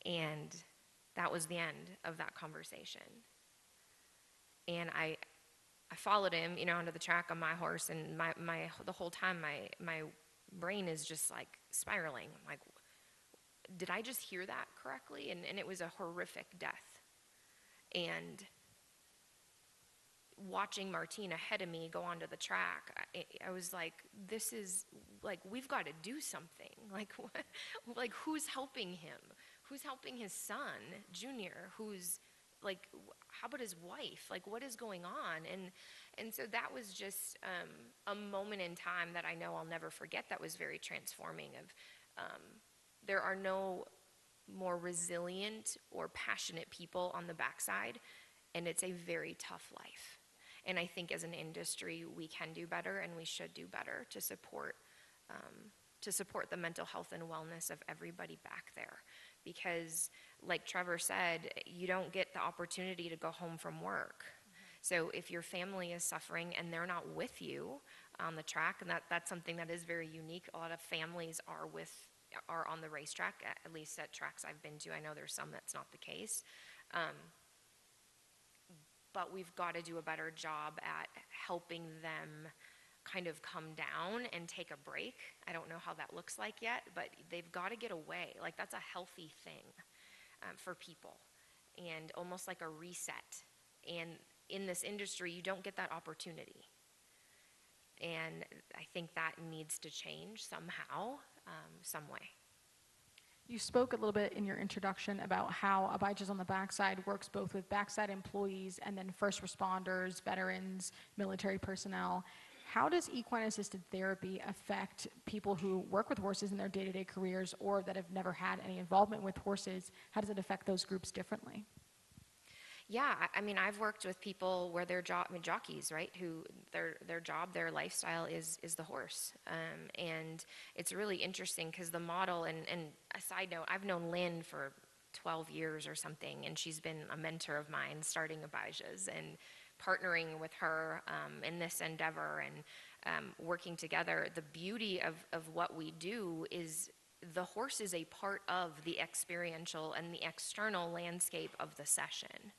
And that was the end of that conversation. And I followed him, you know, onto the track on my horse, and the whole time my brain is just like spiraling. I'm like, did I just hear that correctly? And it was a horrific death. And watching Martine ahead of me go onto the track, I was like, this is, like, we've got to do something. Like, what? Like, who's helping him? Who's helping his son, Junior? Who's, like, how about his wife? Like, what is going on? And so that was just a moment in time that I know I'll never forget that was very transforming of, there are no more resilient or passionate people on the backside, and it's a very tough life. And I think as an industry, we can do better, and we should do better to support the mental health and wellness of everybody back there. Because, like Trevor said, you don't get the opportunity to go home from work. So if your family is suffering and they're not with you on the track, and that's something that is very unique. A lot of families are on the racetrack, at least at tracks I've been to. I know there's some that's not the case. But we've got to do a better job at helping them kind of come down and take a break. I don't know how that looks like yet, but they've got to get away. Like, that's a healthy thing for people, and almost like a reset. And in this industry, you don't get that opportunity. And I think that needs to change somehow, some way. You spoke a little bit in your introduction about how Abijah's on the Backside works both with backside employees and then first responders, veterans, military personnel. How does equine-assisted therapy affect people who work with horses in their day-to-day careers or that have never had any involvement with horses? How does it affect those groups differently? Yeah, I mean, I've worked with people where they're jockeys, right? Who their job, their lifestyle is the horse, and it's really interesting because the model. And a side note, I've known Lynn for 12 years or something, and she's been a mentor of mine, starting Abijah's and partnering with her in this endeavor and working together. The beauty of what we do is the horse is a part of the experiential and the external landscape of the session.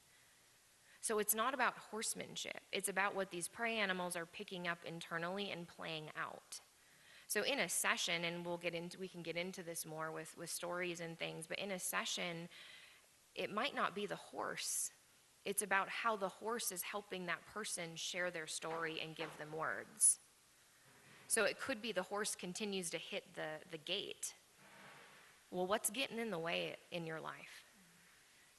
So it's not about horsemanship. It's about what these prey animals are picking up internally and playing out. So in a session, and we can get into this more with stories and things, but in a session, it might not be the horse. It's about how the horse is helping that person share their story and give them words. So it could be the horse continues to hit the gate. Well, what's getting in the way in your life,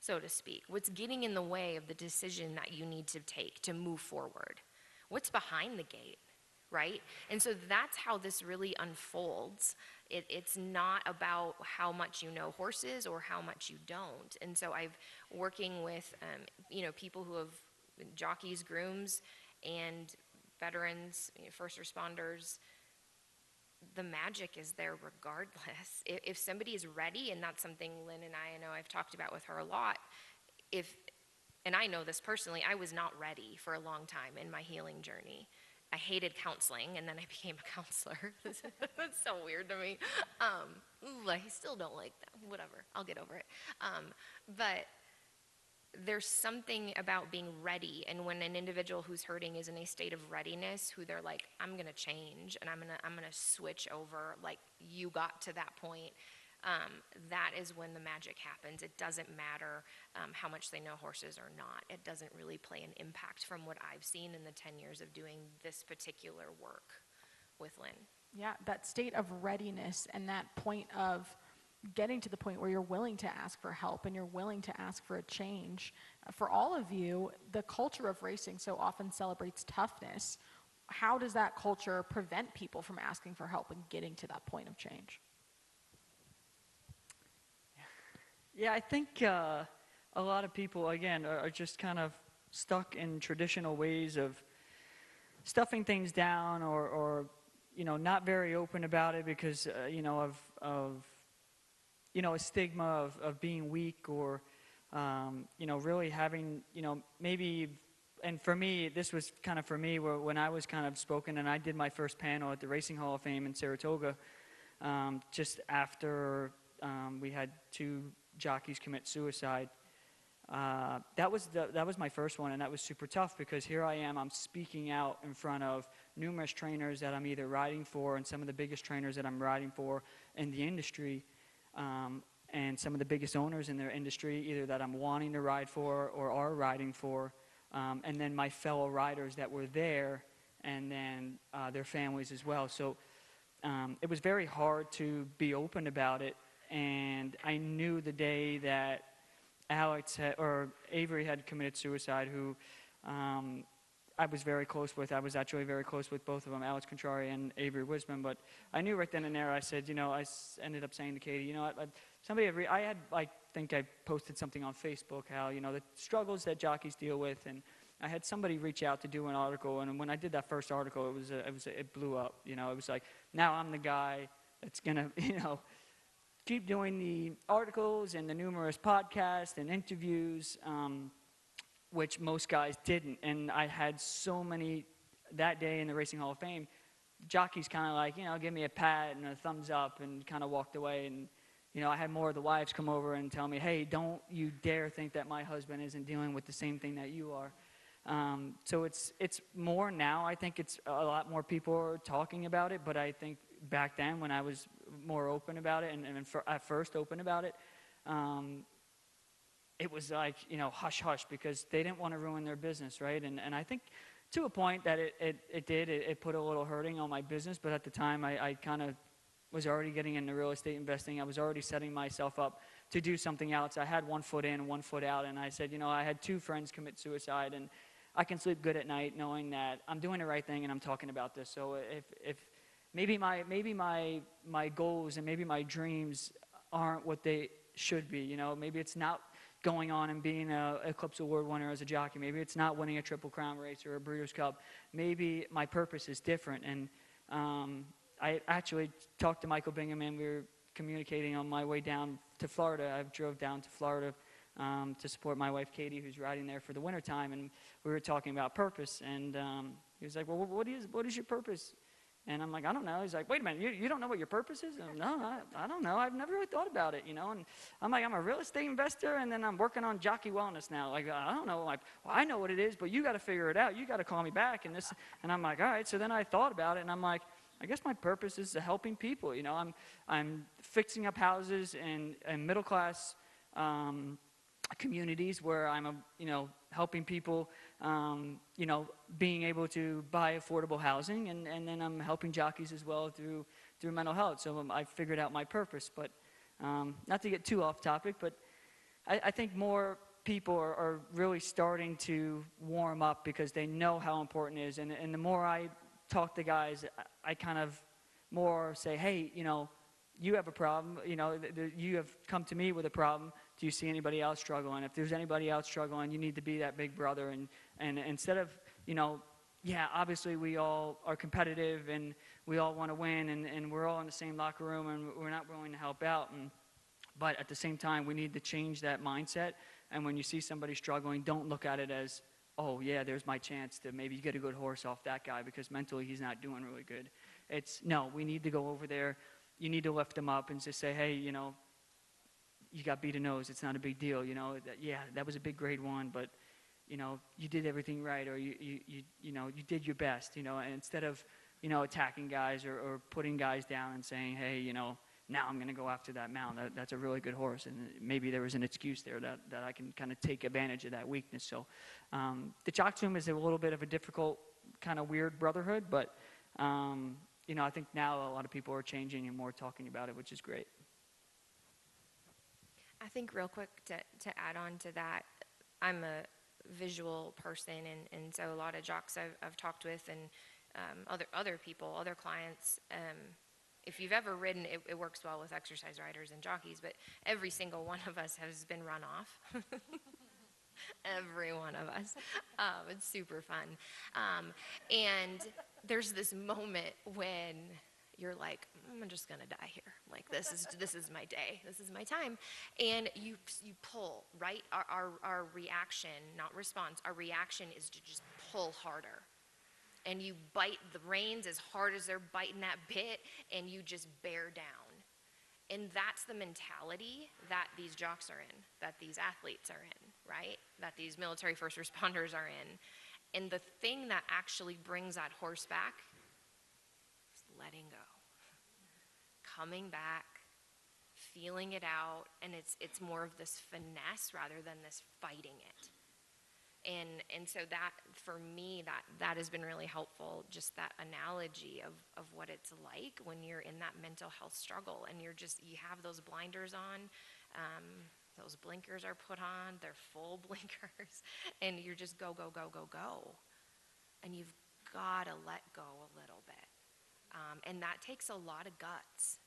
so to speak? What's getting in the way of the decision that you need to take to move forward? What's behind the gate, right? And so that's how this really unfolds. It's not about how much you know horses or how much you don't. And so I've working with, people who have jockeys, grooms, and veterans, first responders. The magic is there regardless. If somebody is ready, and that's something Lynn and I know I've talked about with her a lot, and I know this personally, I was not ready for a long time in my healing journey. I hated counseling, and then I became a counselor. That's so weird to me. I still don't like that. Whatever, I'll get over it. But there's something about being ready, and when an individual who's hurting is in a state of readiness, who they're like, I'm gonna change, and I'm gonna switch over, like, you got to that point, that is when the magic happens. It doesn't matter how much they know horses or not. It doesn't really play an impact from what I've seen in the 10 years of doing this particular work with Lynn. Yeah, that state of readiness and that point of getting to the point where you're willing to ask for help and you're willing to ask for a change. For all of you, the culture of racing so often celebrates toughness. How does that culture prevent people from asking for help and getting to that point of change? Yeah, I think a lot of people, again, are just kind of stuck in traditional ways of stuffing things down or not very open about it because, of a stigma of being weak or, really having, maybe, and for me, this was kind of for me when I was kind of spoken and I did my first panel at the Racing Hall of Fame in Saratoga, just after we had 2 jockeys commit suicide. That was my first one, and that was super tough because here I am, I'm speaking out in front of numerous trainers that I'm either riding for and some of the biggest trainers that I'm riding for in the industry. and some of the biggest owners in their industry, either that I'm wanting to ride for or are riding for, and then my fellow riders that were there, and then their families as well. So it was very hard to be open about it, and I knew the day that Avery had committed suicide, who I was very close with. I was actually very close with both of them, Alex Contrari and Avery Wisman. But I knew right then and there, I said, ended up saying to Katie, I think I posted something on Facebook, how, the struggles that jockeys deal with. And I had somebody reach out to do an article. And when I did that first article, it blew up. It was like, now I'm the guy that's going to, keep doing the articles and the numerous podcasts and interviews, which most guys didn't. And I had so many that day in the Racing Hall of Fame. Jockeys kind of like, give me a pat and a thumbs up and kind of walked away. And, I had more of the wives come over and tell me, hey, don't you dare think that my husband isn't dealing with the same thing that you are. So it's more now. I think it's a lot more people are talking about it, but I think back then when I was more open about it and at first open about it, it was like, hush, hush, because they didn't want to ruin their business, right? And I think to a point that it put a little hurting on my business, but at the time I kind of was already getting into real estate investing. I was already setting myself up to do something else. I had 1 foot in and 1 foot out, and I said, I had 2 friends commit suicide, and I can sleep good at night knowing that I'm doing the right thing and I'm talking about this. So if maybe my goals and maybe my dreams aren't what they should be, maybe it's not going on and being a Eclipse Award winner as a jockey. Maybe it's not winning a Triple Crown race or a Breeders' Cup. Maybe my purpose is different. And I actually talked to Michael Bingham, and we were communicating on my way down to Florida. I drove down to Florida to support my wife, Katie, who's riding there for the wintertime, and we were talking about purpose. And he was like, well, what is your purpose? And I'm like, I don't know. He's like, wait a minute, you don't know what your purpose is? No, I don't know. I've never really thought about it, And I'm like, I'm a real estate investor, and then I'm working on jockey wellness now. Like, I don't know. Like, well, I know what it is, but you got to figure it out. You got to call me back. And I'm like, all right. So then I thought about it, and I'm like, I guess my purpose is helping people. I'm fixing up houses in middle class communities where I'm helping people, being able to buy affordable housing, and then I'm helping jockeys as well through mental health. So I figured out my purpose. But not to get too off topic, but I think more people are really starting to warm up because they know how important it is. And the more I talk to guys, I kind of more say, hey, you have a problem, you have come to me with a problem. Do you see anybody else struggling? If there's anybody else struggling, you need to be that big brother. And instead of, obviously we all are competitive and we all want to win, and we're all in the same locker room and we're not willing to help out. But at the same time, we need to change that mindset. And when you see somebody struggling, don't look at it as, oh yeah, there's my chance to maybe get a good horse off that guy because mentally he's not doing really good. It's, no, we need to go over there. You need to lift them up and just say, hey, you got beat a nose. It's not a big deal. That was a big grade 1, but, you did everything right, or you did your best, and instead of, attacking guys or putting guys down and saying, hey, now I'm going to go after that mount. That's a really good horse, and maybe there was an excuse there that I can kind of take advantage of that weakness. So the Jocktoom is a little bit of a difficult, kind of weird brotherhood, but I think now a lot of people are changing and more talking about it, which is great. I think real quick to add on to that, I'm a visual person, and so a lot of jocks I've talked with and other people, other clients, if you've ever ridden, it works well with exercise riders and jockeys, but every single one of us has been run off. Every one of us. It's super fun. And there's this moment when you're like, I'm just gonna die here. Like this is my day. This is my time. And you pull, right? Our reaction, not response, our reaction is to just pull harder. And you bite the reins as hard as they're biting that bit, and you just bear down. And that's the mentality that these jocks are in, that these athletes are in, right? That these military first responders are in. And the thing that actually brings that horse back is letting go. Coming back, feeling it out, and it's more of this finesse rather than this fighting it. And so that, for me, that has been really helpful, just that analogy of what it's like when you're in that mental health struggle, and you have those blinders on, those blinkers are put on, they're full blinkers, and you're just go, go, go, go, go. And you've got to let go a little bit. And that takes a lot of guts.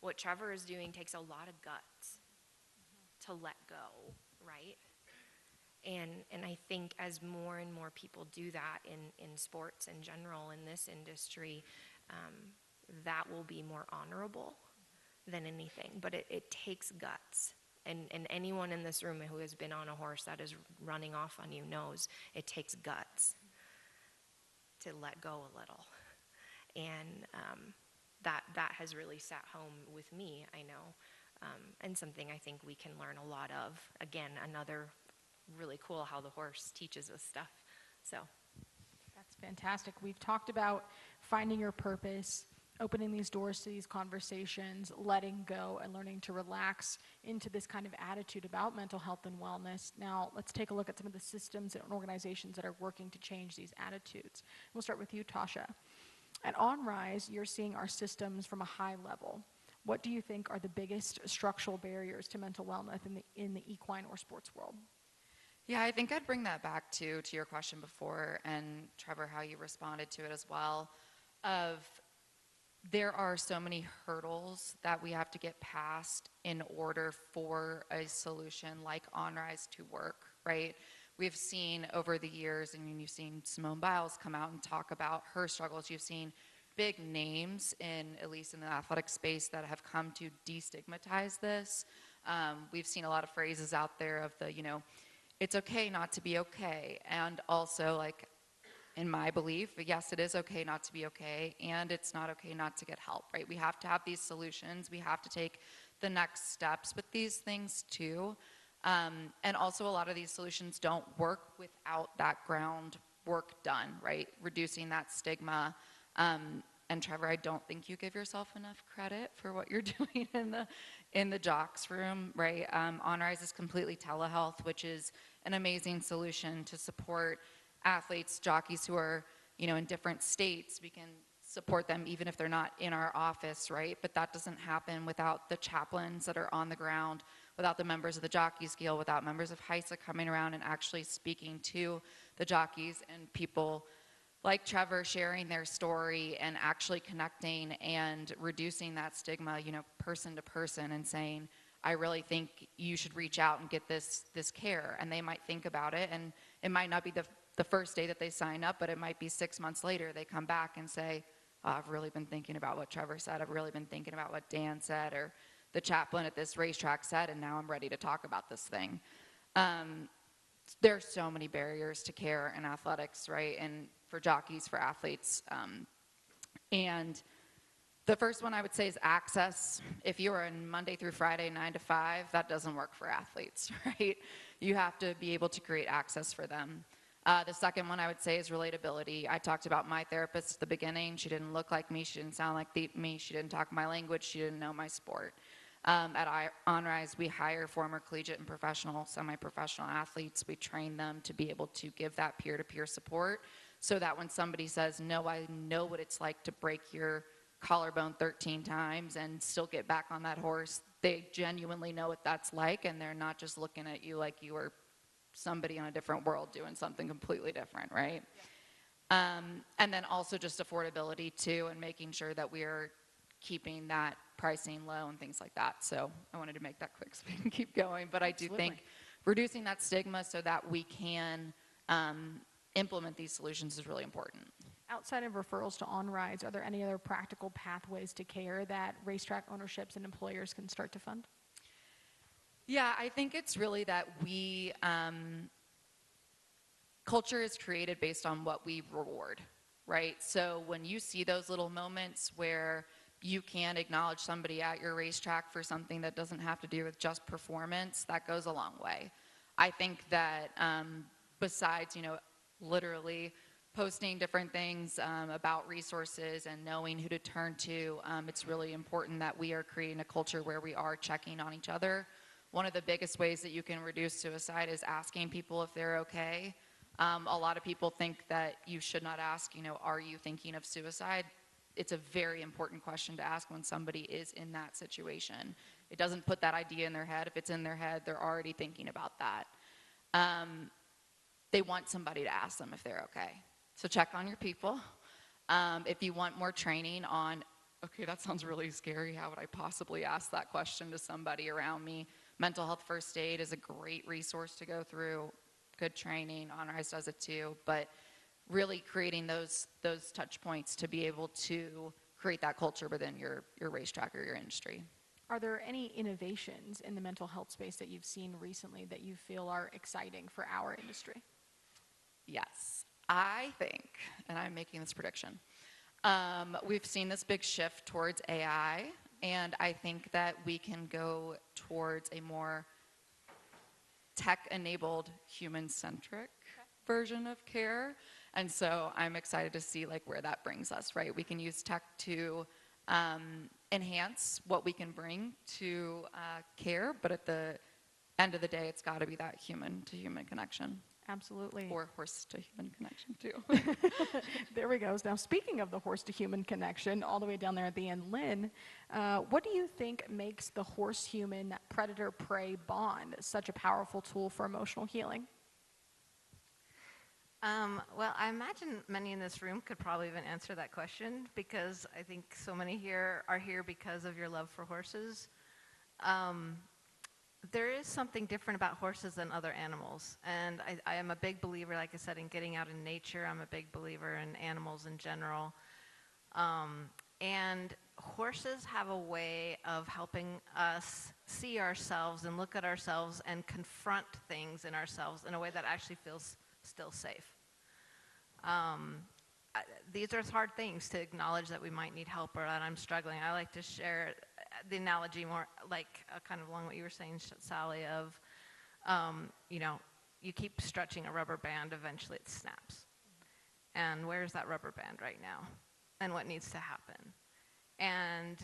What Trevor is doing takes a lot of guts to let go, right? And I think as more and more people do that in sports in general, in this industry, that will be more honorable than anything. But it takes guts. And anyone in this room who has been on a horse that is running off on you knows it takes guts to let go a little. And that has really sat home with me, I know, and something I think we can learn a lot of. Again, another really cool how the horse teaches us stuff. So That's fantastic. We've talked about finding your purpose, opening these doors to these conversations, letting go, and learning to relax into this kind of attitude about mental health and wellness. Now, let's take a look at some of the systems and organizations that are working to change these attitudes. We'll start with you, Tasha. At OnRise, you're seeing our systems from a high level. What do you think are the biggest structural barriers to mental wellness in the equine or sports world? Yeah, I think I'd bring that back to your question before, and Trevor, how you responded to it as well, of there are so many hurdles that we have to get past in order for a solution like OnRise to work, right? We've seen over the years, and you've seen Simone Biles come out and talk about her struggles. You've seen big names at least in the athletic space, that have come to destigmatize this. We've seen a lot of phrases out there of it's okay not to be okay. And also, like, in my belief, yes, it is okay not to be okay, and it's not okay not to get help, right? We have to have these solutions. We have to take the next steps with these things too. And also, a lot of these solutions don't work without that groundwork done, right? Reducing that stigma. And Trevor, I don't think you give yourself enough credit for what you're doing in the jocks room, right? OnRise is completely telehealth, which is an amazing solution to support athletes, jockeys who are, in different states. We can support them even if they're not in our office, right? But that doesn't happen without the chaplains that are on the ground, without the members of the Jockeys Guild, without members of HISA coming around and actually speaking to the jockeys, and people like Trevor sharing their story and actually connecting and reducing that stigma, person to person, and saying, I really think you should reach out and get this care. And they might think about it, and it might not be the first day that they sign up, but it might be 6 months later they come back and say, oh, I've really been thinking about what Trevor said. I've really been thinking about what Dan said, or the chaplain at this racetrack said, and now I'm ready to talk about this thing. There's so many barriers to care in athletics, right? And for jockeys, for athletes. And the first one I would say is access. If you are in Monday through Friday, 9 to 5, that doesn't work for athletes, right? You have to be able to create access for them. The second one I would say is relatability. I talked about my therapist at the beginning. She didn't look like me. She didn't sound like me. She didn't talk my language. She didn't know my sport. At OnRise, we hire former collegiate and professional, semi-professional athletes. We train them to be able to give that peer-to-peer support, so that when somebody says, no, I know what it's like to break your collarbone 13 times and still get back on that horse, they genuinely know what that's like, and they're not just looking at you like you were somebody in a different world doing something completely different, right? Yeah. And then also just affordability too, and making sure that we are keeping that pricing low and things like that. So I wanted to make that quick so we can keep going. But I do think reducing that stigma so that we can implement these solutions is really important. Outside of referrals to OnRise, are there any other practical pathways to care that racetrack ownerships and employers can start to fund? Yeah, I think it's really that we, culture is created based on what we reward, right? So when you see those little moments where you can acknowledge somebody at your racetrack for something that doesn't have to do with just performance, that goes a long way. I think that besides, literally posting different things about resources and knowing who to turn to. It's really important that we are creating a culture where we are checking on each other. One of the biggest ways that you can reduce suicide is asking people if they're okay. A lot of people think that you should not ask, are you thinking of suicide? It's a very important question to ask when somebody is in that situation. It doesn't put that idea in their head. If it's in their head, they're already thinking about that. They want somebody to ask them if they're okay. So check on your people. If you want more training on, okay, that sounds really scary. How would I possibly ask that question to somebody around me? Mental health first aid is a great resource to go through. Good training. HISA does it too. But really creating those touch points to be able to create that culture within your racetrack or your industry. Are there any innovations in the mental health space that you've seen recently that you feel are exciting for our industry? Yes, I think, and I'm making this prediction, we've seen this big shift towards AI, and I think that we can go towards a more tech-enabled, human-centric version of care. And so I'm excited to see where that brings us, right? We can use tech to enhance what we can bring to care, but at the end of the day, it's got to be that human-to-human connection. Absolutely. Or horse-to-human connection, too. There we go. Now, speaking of the horse-to-human connection, all the way down there at the end, Lynn, what do you think makes the horse-human predator-prey bond such a powerful tool for emotional healing? Well, I imagine many in this room could probably even answer that question, because I think so many here are here because of your love for horses. There is something different about horses than other animals, and I am a big believer, like I said, in getting out in nature. I'm a big believer in animals in general. And horses have a way of helping us see ourselves and look at ourselves and confront things in ourselves in a way that actually feels still safe. These are hard things to acknowledge that we might need help or that I'm struggling. I like to share the analogy more kind of along what you were saying, Sally, of, you keep stretching a rubber band, eventually it snaps. And where's that rubber band right now? And what needs to happen? And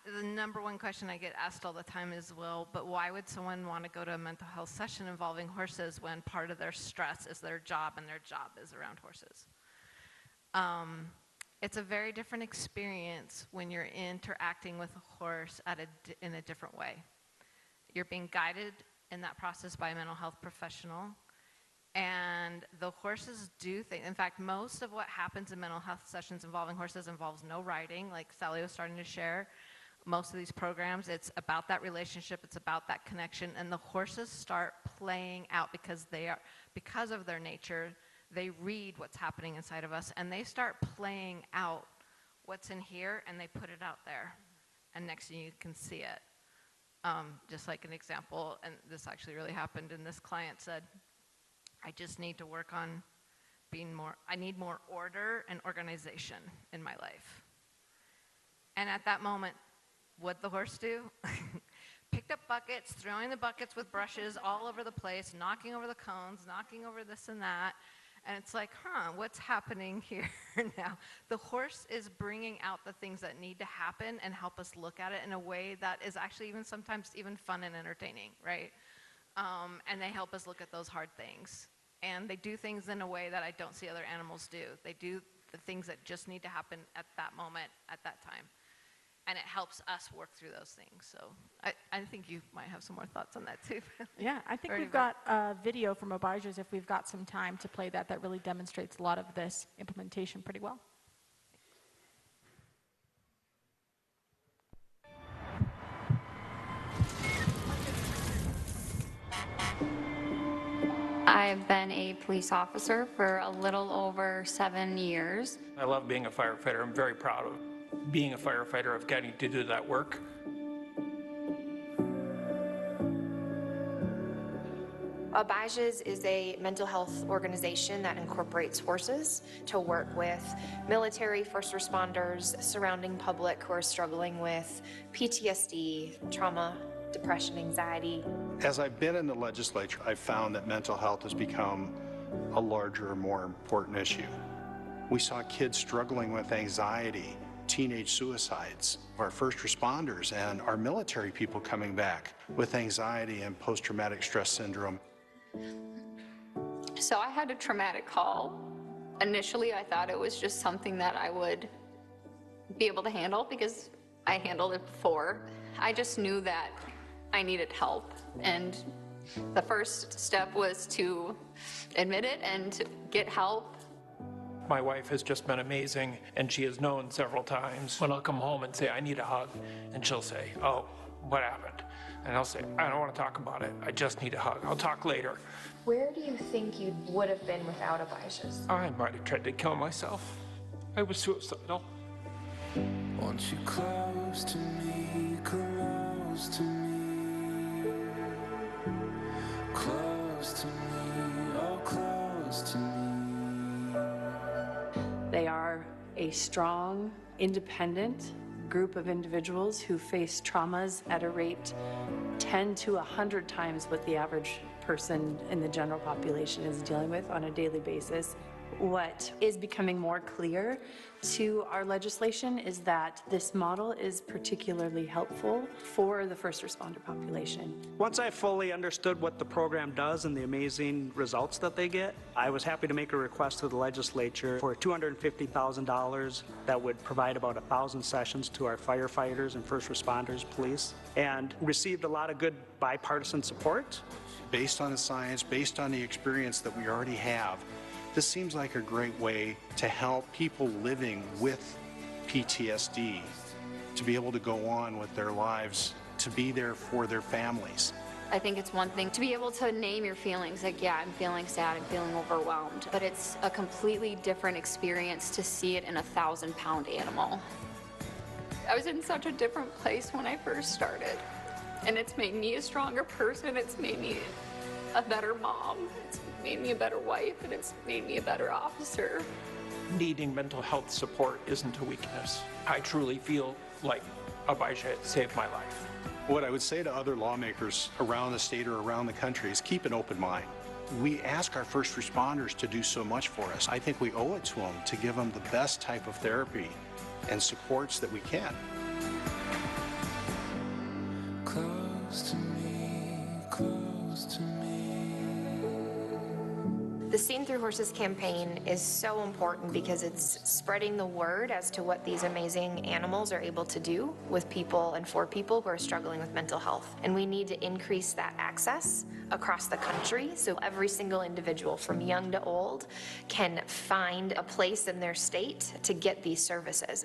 the number one question I get asked all the time is, well, but why would someone want to go to a mental health session involving horses when part of their stress is their job and their job is around horses? It's a very different experience when you're interacting with a horse in a different way. You're being guided in that process by a mental health professional, and the horses do things. In fact, most of what happens in mental health sessions involving horses involves no riding, like Sally was starting to share. Most of these programs, it's about that relationship, it's about that connection, and the horses start playing out because of their nature. They read what's happening inside of us, and they start playing out what's in here, and they put it out there. And next thing you can see it. Just like an example, and this actually really happened, and this client said, I just need to work on I need more order and organization in my life. And at that moment, what'd the horse do? Picked up buckets, throwing the buckets with brushes all over the place, knocking over the cones, knocking over this and that. And it's like, what's happening here now? The horse is bringing out the things that need to happen and help us look at it in a way that is actually sometimes even fun and entertaining, right? And they help us look at those hard things. And they do things in a way that I don't see other animals do. They do the things that just need to happen at that moment, at that time. And it helps us work through those things. So I think you might have some more thoughts on that too. Yeah, I think we've got a video from Abijah's, if we've got some time to play that really demonstrates a lot of this implementation pretty well. I've been a police officer for a little over 7 years. I love being a firefighter. I'm very proud of being a firefighter, of getting to do that work. Abijah's is a mental health organization that incorporates horses to work with military, first responders, surrounding public who are struggling with PTSD, trauma, depression, anxiety. As I've been in the legislature, I've found that mental health has become a larger or more important issue. We saw kids struggling with anxiety, teenage suicides, our first responders and our military people coming back with anxiety and post-traumatic stress syndrome. So I had a traumatic call. Initially, I thought it was just something that I would be able to handle because I handled it before. I just knew that I needed help, and the first step was to admit it and to get help. My wife has just been amazing, and she has known several times when I'll come home and say, I need a hug, and she'll say, oh, what happened? And I'll say, I don't want to talk about it. I just need a hug. I'll talk later. Where do you think you would have been without Abijah's? I might have tried to kill myself. I was suicidal. Want you close to me, close to me, close to me, oh close to me. They are a strong, independent group of individuals who face traumas at a rate 10 to 100 times what the average person in the general population is dealing with on a daily basis. What is becoming more clear to our legislation is that this model is particularly helpful for the first responder population. Once I fully understood what the program does and the amazing results that they get, I was happy to make a request to the legislature for $250,000 that would provide about 1,000 sessions to our firefighters and first responders, police, and received a lot of good bipartisan support. Based on the science, based on the experience that we already have, this seems like a great way to help people living with PTSD to be able to go on with their lives, to be there for their families. I think it's one thing to be able to name your feelings, like, yeah, I'm feeling sad, I'm feeling overwhelmed, but it's a completely different experience to see it in a 1,000-pound animal. I was in such a different place when I first started, and it's made me a stronger person, it's made me a better mom, it's made me a better wife, and it's made me a better officer. Needing mental health support isn't a weakness. I truly feel like Abijah saved my life. What I would say to other lawmakers around the state or around the country is keep an open mind. We ask our first responders to do so much for us. I think we owe it to them to give them the best type of therapy and supports that we can. Close to me, close to me. The Seen Through Horses campaign is so important because it's spreading the word as to what these amazing animals are able to do with people and for people who are struggling with mental health. And we need to increase that access across the country so every single individual from young to old can find a place in their state to get these services.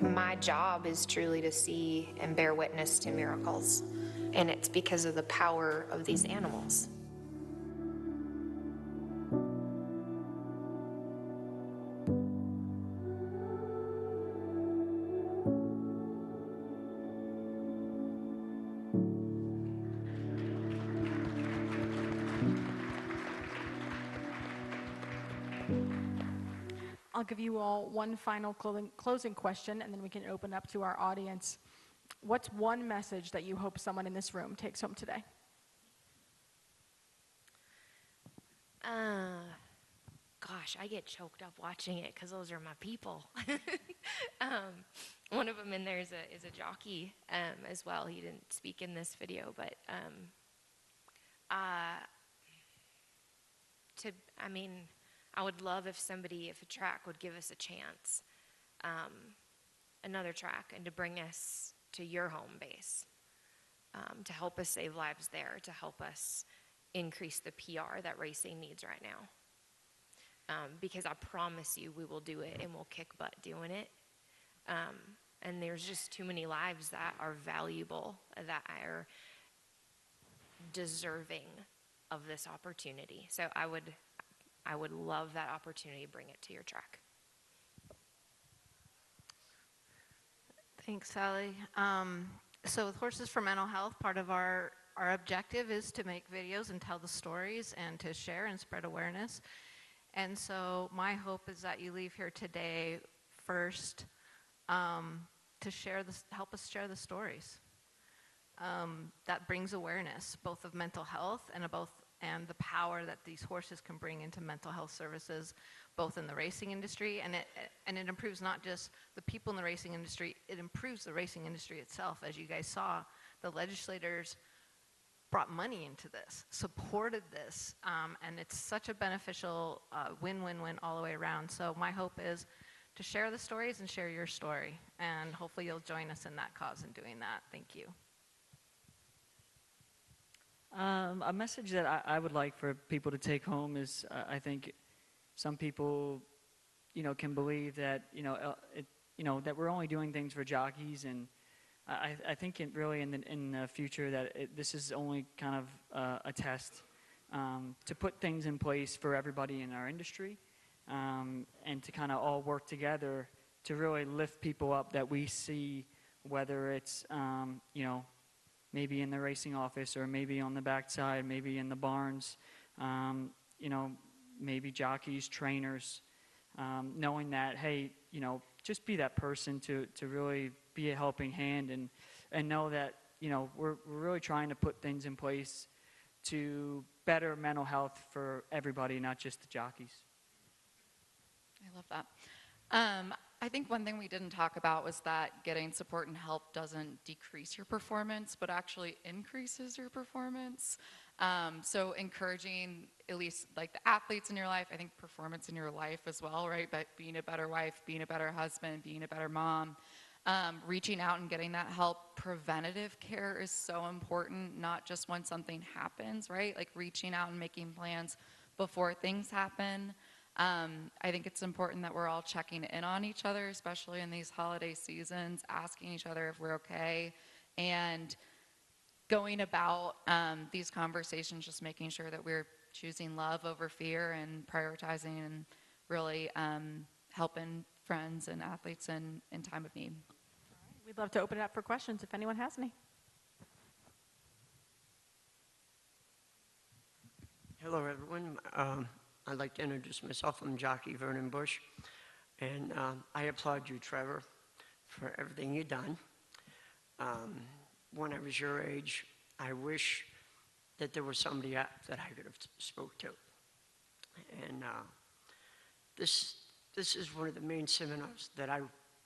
My job is truly to see and bear witness to miracles, and it's because of the power of these animals. I'll give you all one final closing question, and then we can open up to our audience. What's one message that you hope someone in this room takes home today? Gosh, I get choked up watching it because those are my people. One of them in there is a jockey as well. He didn't speak in this video, but I would love if a track would give us a chance, another track, and to bring us to your home base, to help us save lives there, to help us increase the PR that racing needs right now. Because I promise you we will do it and we'll kick butt doing it. And there's just too many lives that are valuable, that are deserving of this opportunity. So I would love that opportunity to bring it to your track. Thanks, Sally. So with Horses for Mental Health, part of our objective is to make videos and tell the stories and to share and spread awareness. And so my hope is that you leave here today first to help us share the stories. That brings awareness, both of mental health and the power that these horses can bring into mental health services, both in the racing industry, and it improves not just the people in the racing industry, it improves the racing industry itself. As you guys saw, the legislators brought money into this, supported this, and it's such a beneficial win-win-win all the way around. So my hope is to share the stories and share your story, and hopefully you'll join us in that cause in doing that. Thank you. A message that I would like for people to take home is I think some people, can believe that, that we're only doing things for jockeys, and I think in the future that this is only kind of a test to put things in place for everybody in our industry, and to kind of all work together to really lift people up that we see, whether it's, maybe in the racing office or maybe on the backside, maybe in the barns, maybe jockeys, trainers, knowing that, hey, just be that person to really be a helping hand and know that, we're really trying to put things in place to better mental health for everybody, not just the jockeys. I love that. I think one thing we didn't talk about was that getting support and help doesn't decrease your performance, but actually increases your performance. So encouraging at least like the athletes in your life, I think performance in your life as well, right? But being a better wife, being a better husband, being a better mom, reaching out and getting that help. Preventative care is so important, not just when something happens, right? Like reaching out and making plans before things happen. I think it's important that we're all checking in on each other, especially in these holiday seasons, asking each other if we're okay, and going about these conversations, just making sure that we're choosing love over fear and prioritizing and really helping friends and athletes in time of need. All right. We'd love to open it up for questions if anyone has any. Hello, everyone. I'd like to introduce myself. I'm Jockey Vernon Bush, and I applaud you, Trevor, for everything you've done. When I was your age, I wish that there was somebody that I could have spoke to. And this is one of the main seminars that I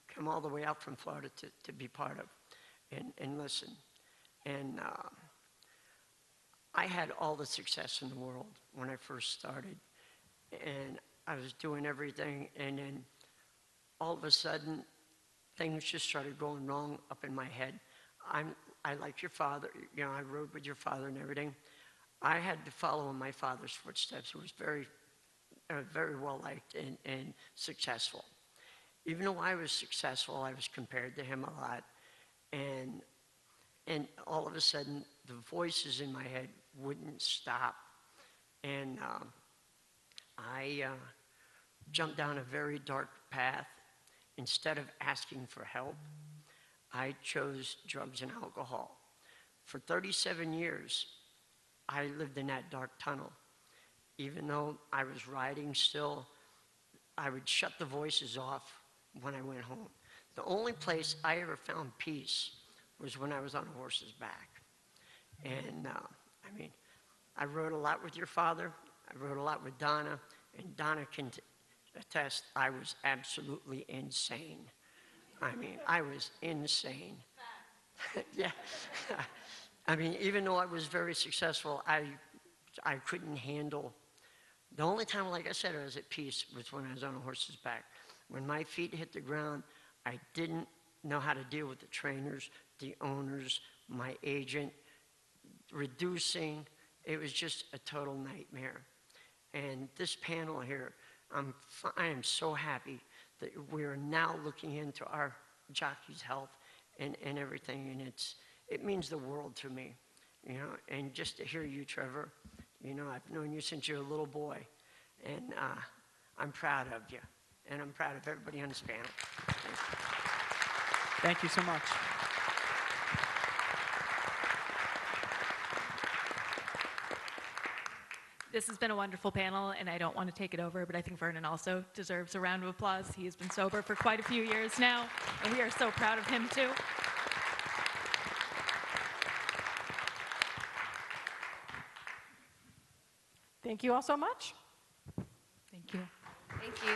come all the way out from Florida to be part of and listen. And I had all the success in the world when I first started. And I was doing everything, and then all of a sudden, things just started going wrong up in my head. I like your father, I rode with your father and everything. I had to follow in my father's footsteps, who was very, very well liked and successful. Even though I was successful, I was compared to him a lot, and all of a sudden, the voices in my head wouldn't stop, and I jumped down a very dark path. Instead of asking for help, I chose drugs and alcohol. For 37 years, I lived in that dark tunnel. Even though I was riding still, I would shut the voices off when I went home. The only place I ever found peace was when I was on a horse's back. And I rode a lot with your father. I rode a lot with Donna, and Donna can attest I was absolutely insane. I was insane. Yeah. Even though I was very successful, I couldn't handle. The only time, like I said, I was at peace was when I was on a horse's back. When my feet hit the ground, I didn't know how to deal with the trainers, the owners, my agent, reducing. It was just a total nightmare. And this panel here, I am so happy that we are now looking into our jockeys' health and everything, and it means the world to me, and just to hear you, Trevor, I've known you since you were a little boy, and I'm proud of you, and I'm proud of everybody on this panel. Thank you so much. This has been a wonderful panel, and I don't want to take it over, but I think Vernon also deserves a round of applause. He has been sober for quite a few years now, and we are so proud of him, too. Thank you all so much. Thank you. Thank you.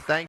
Thank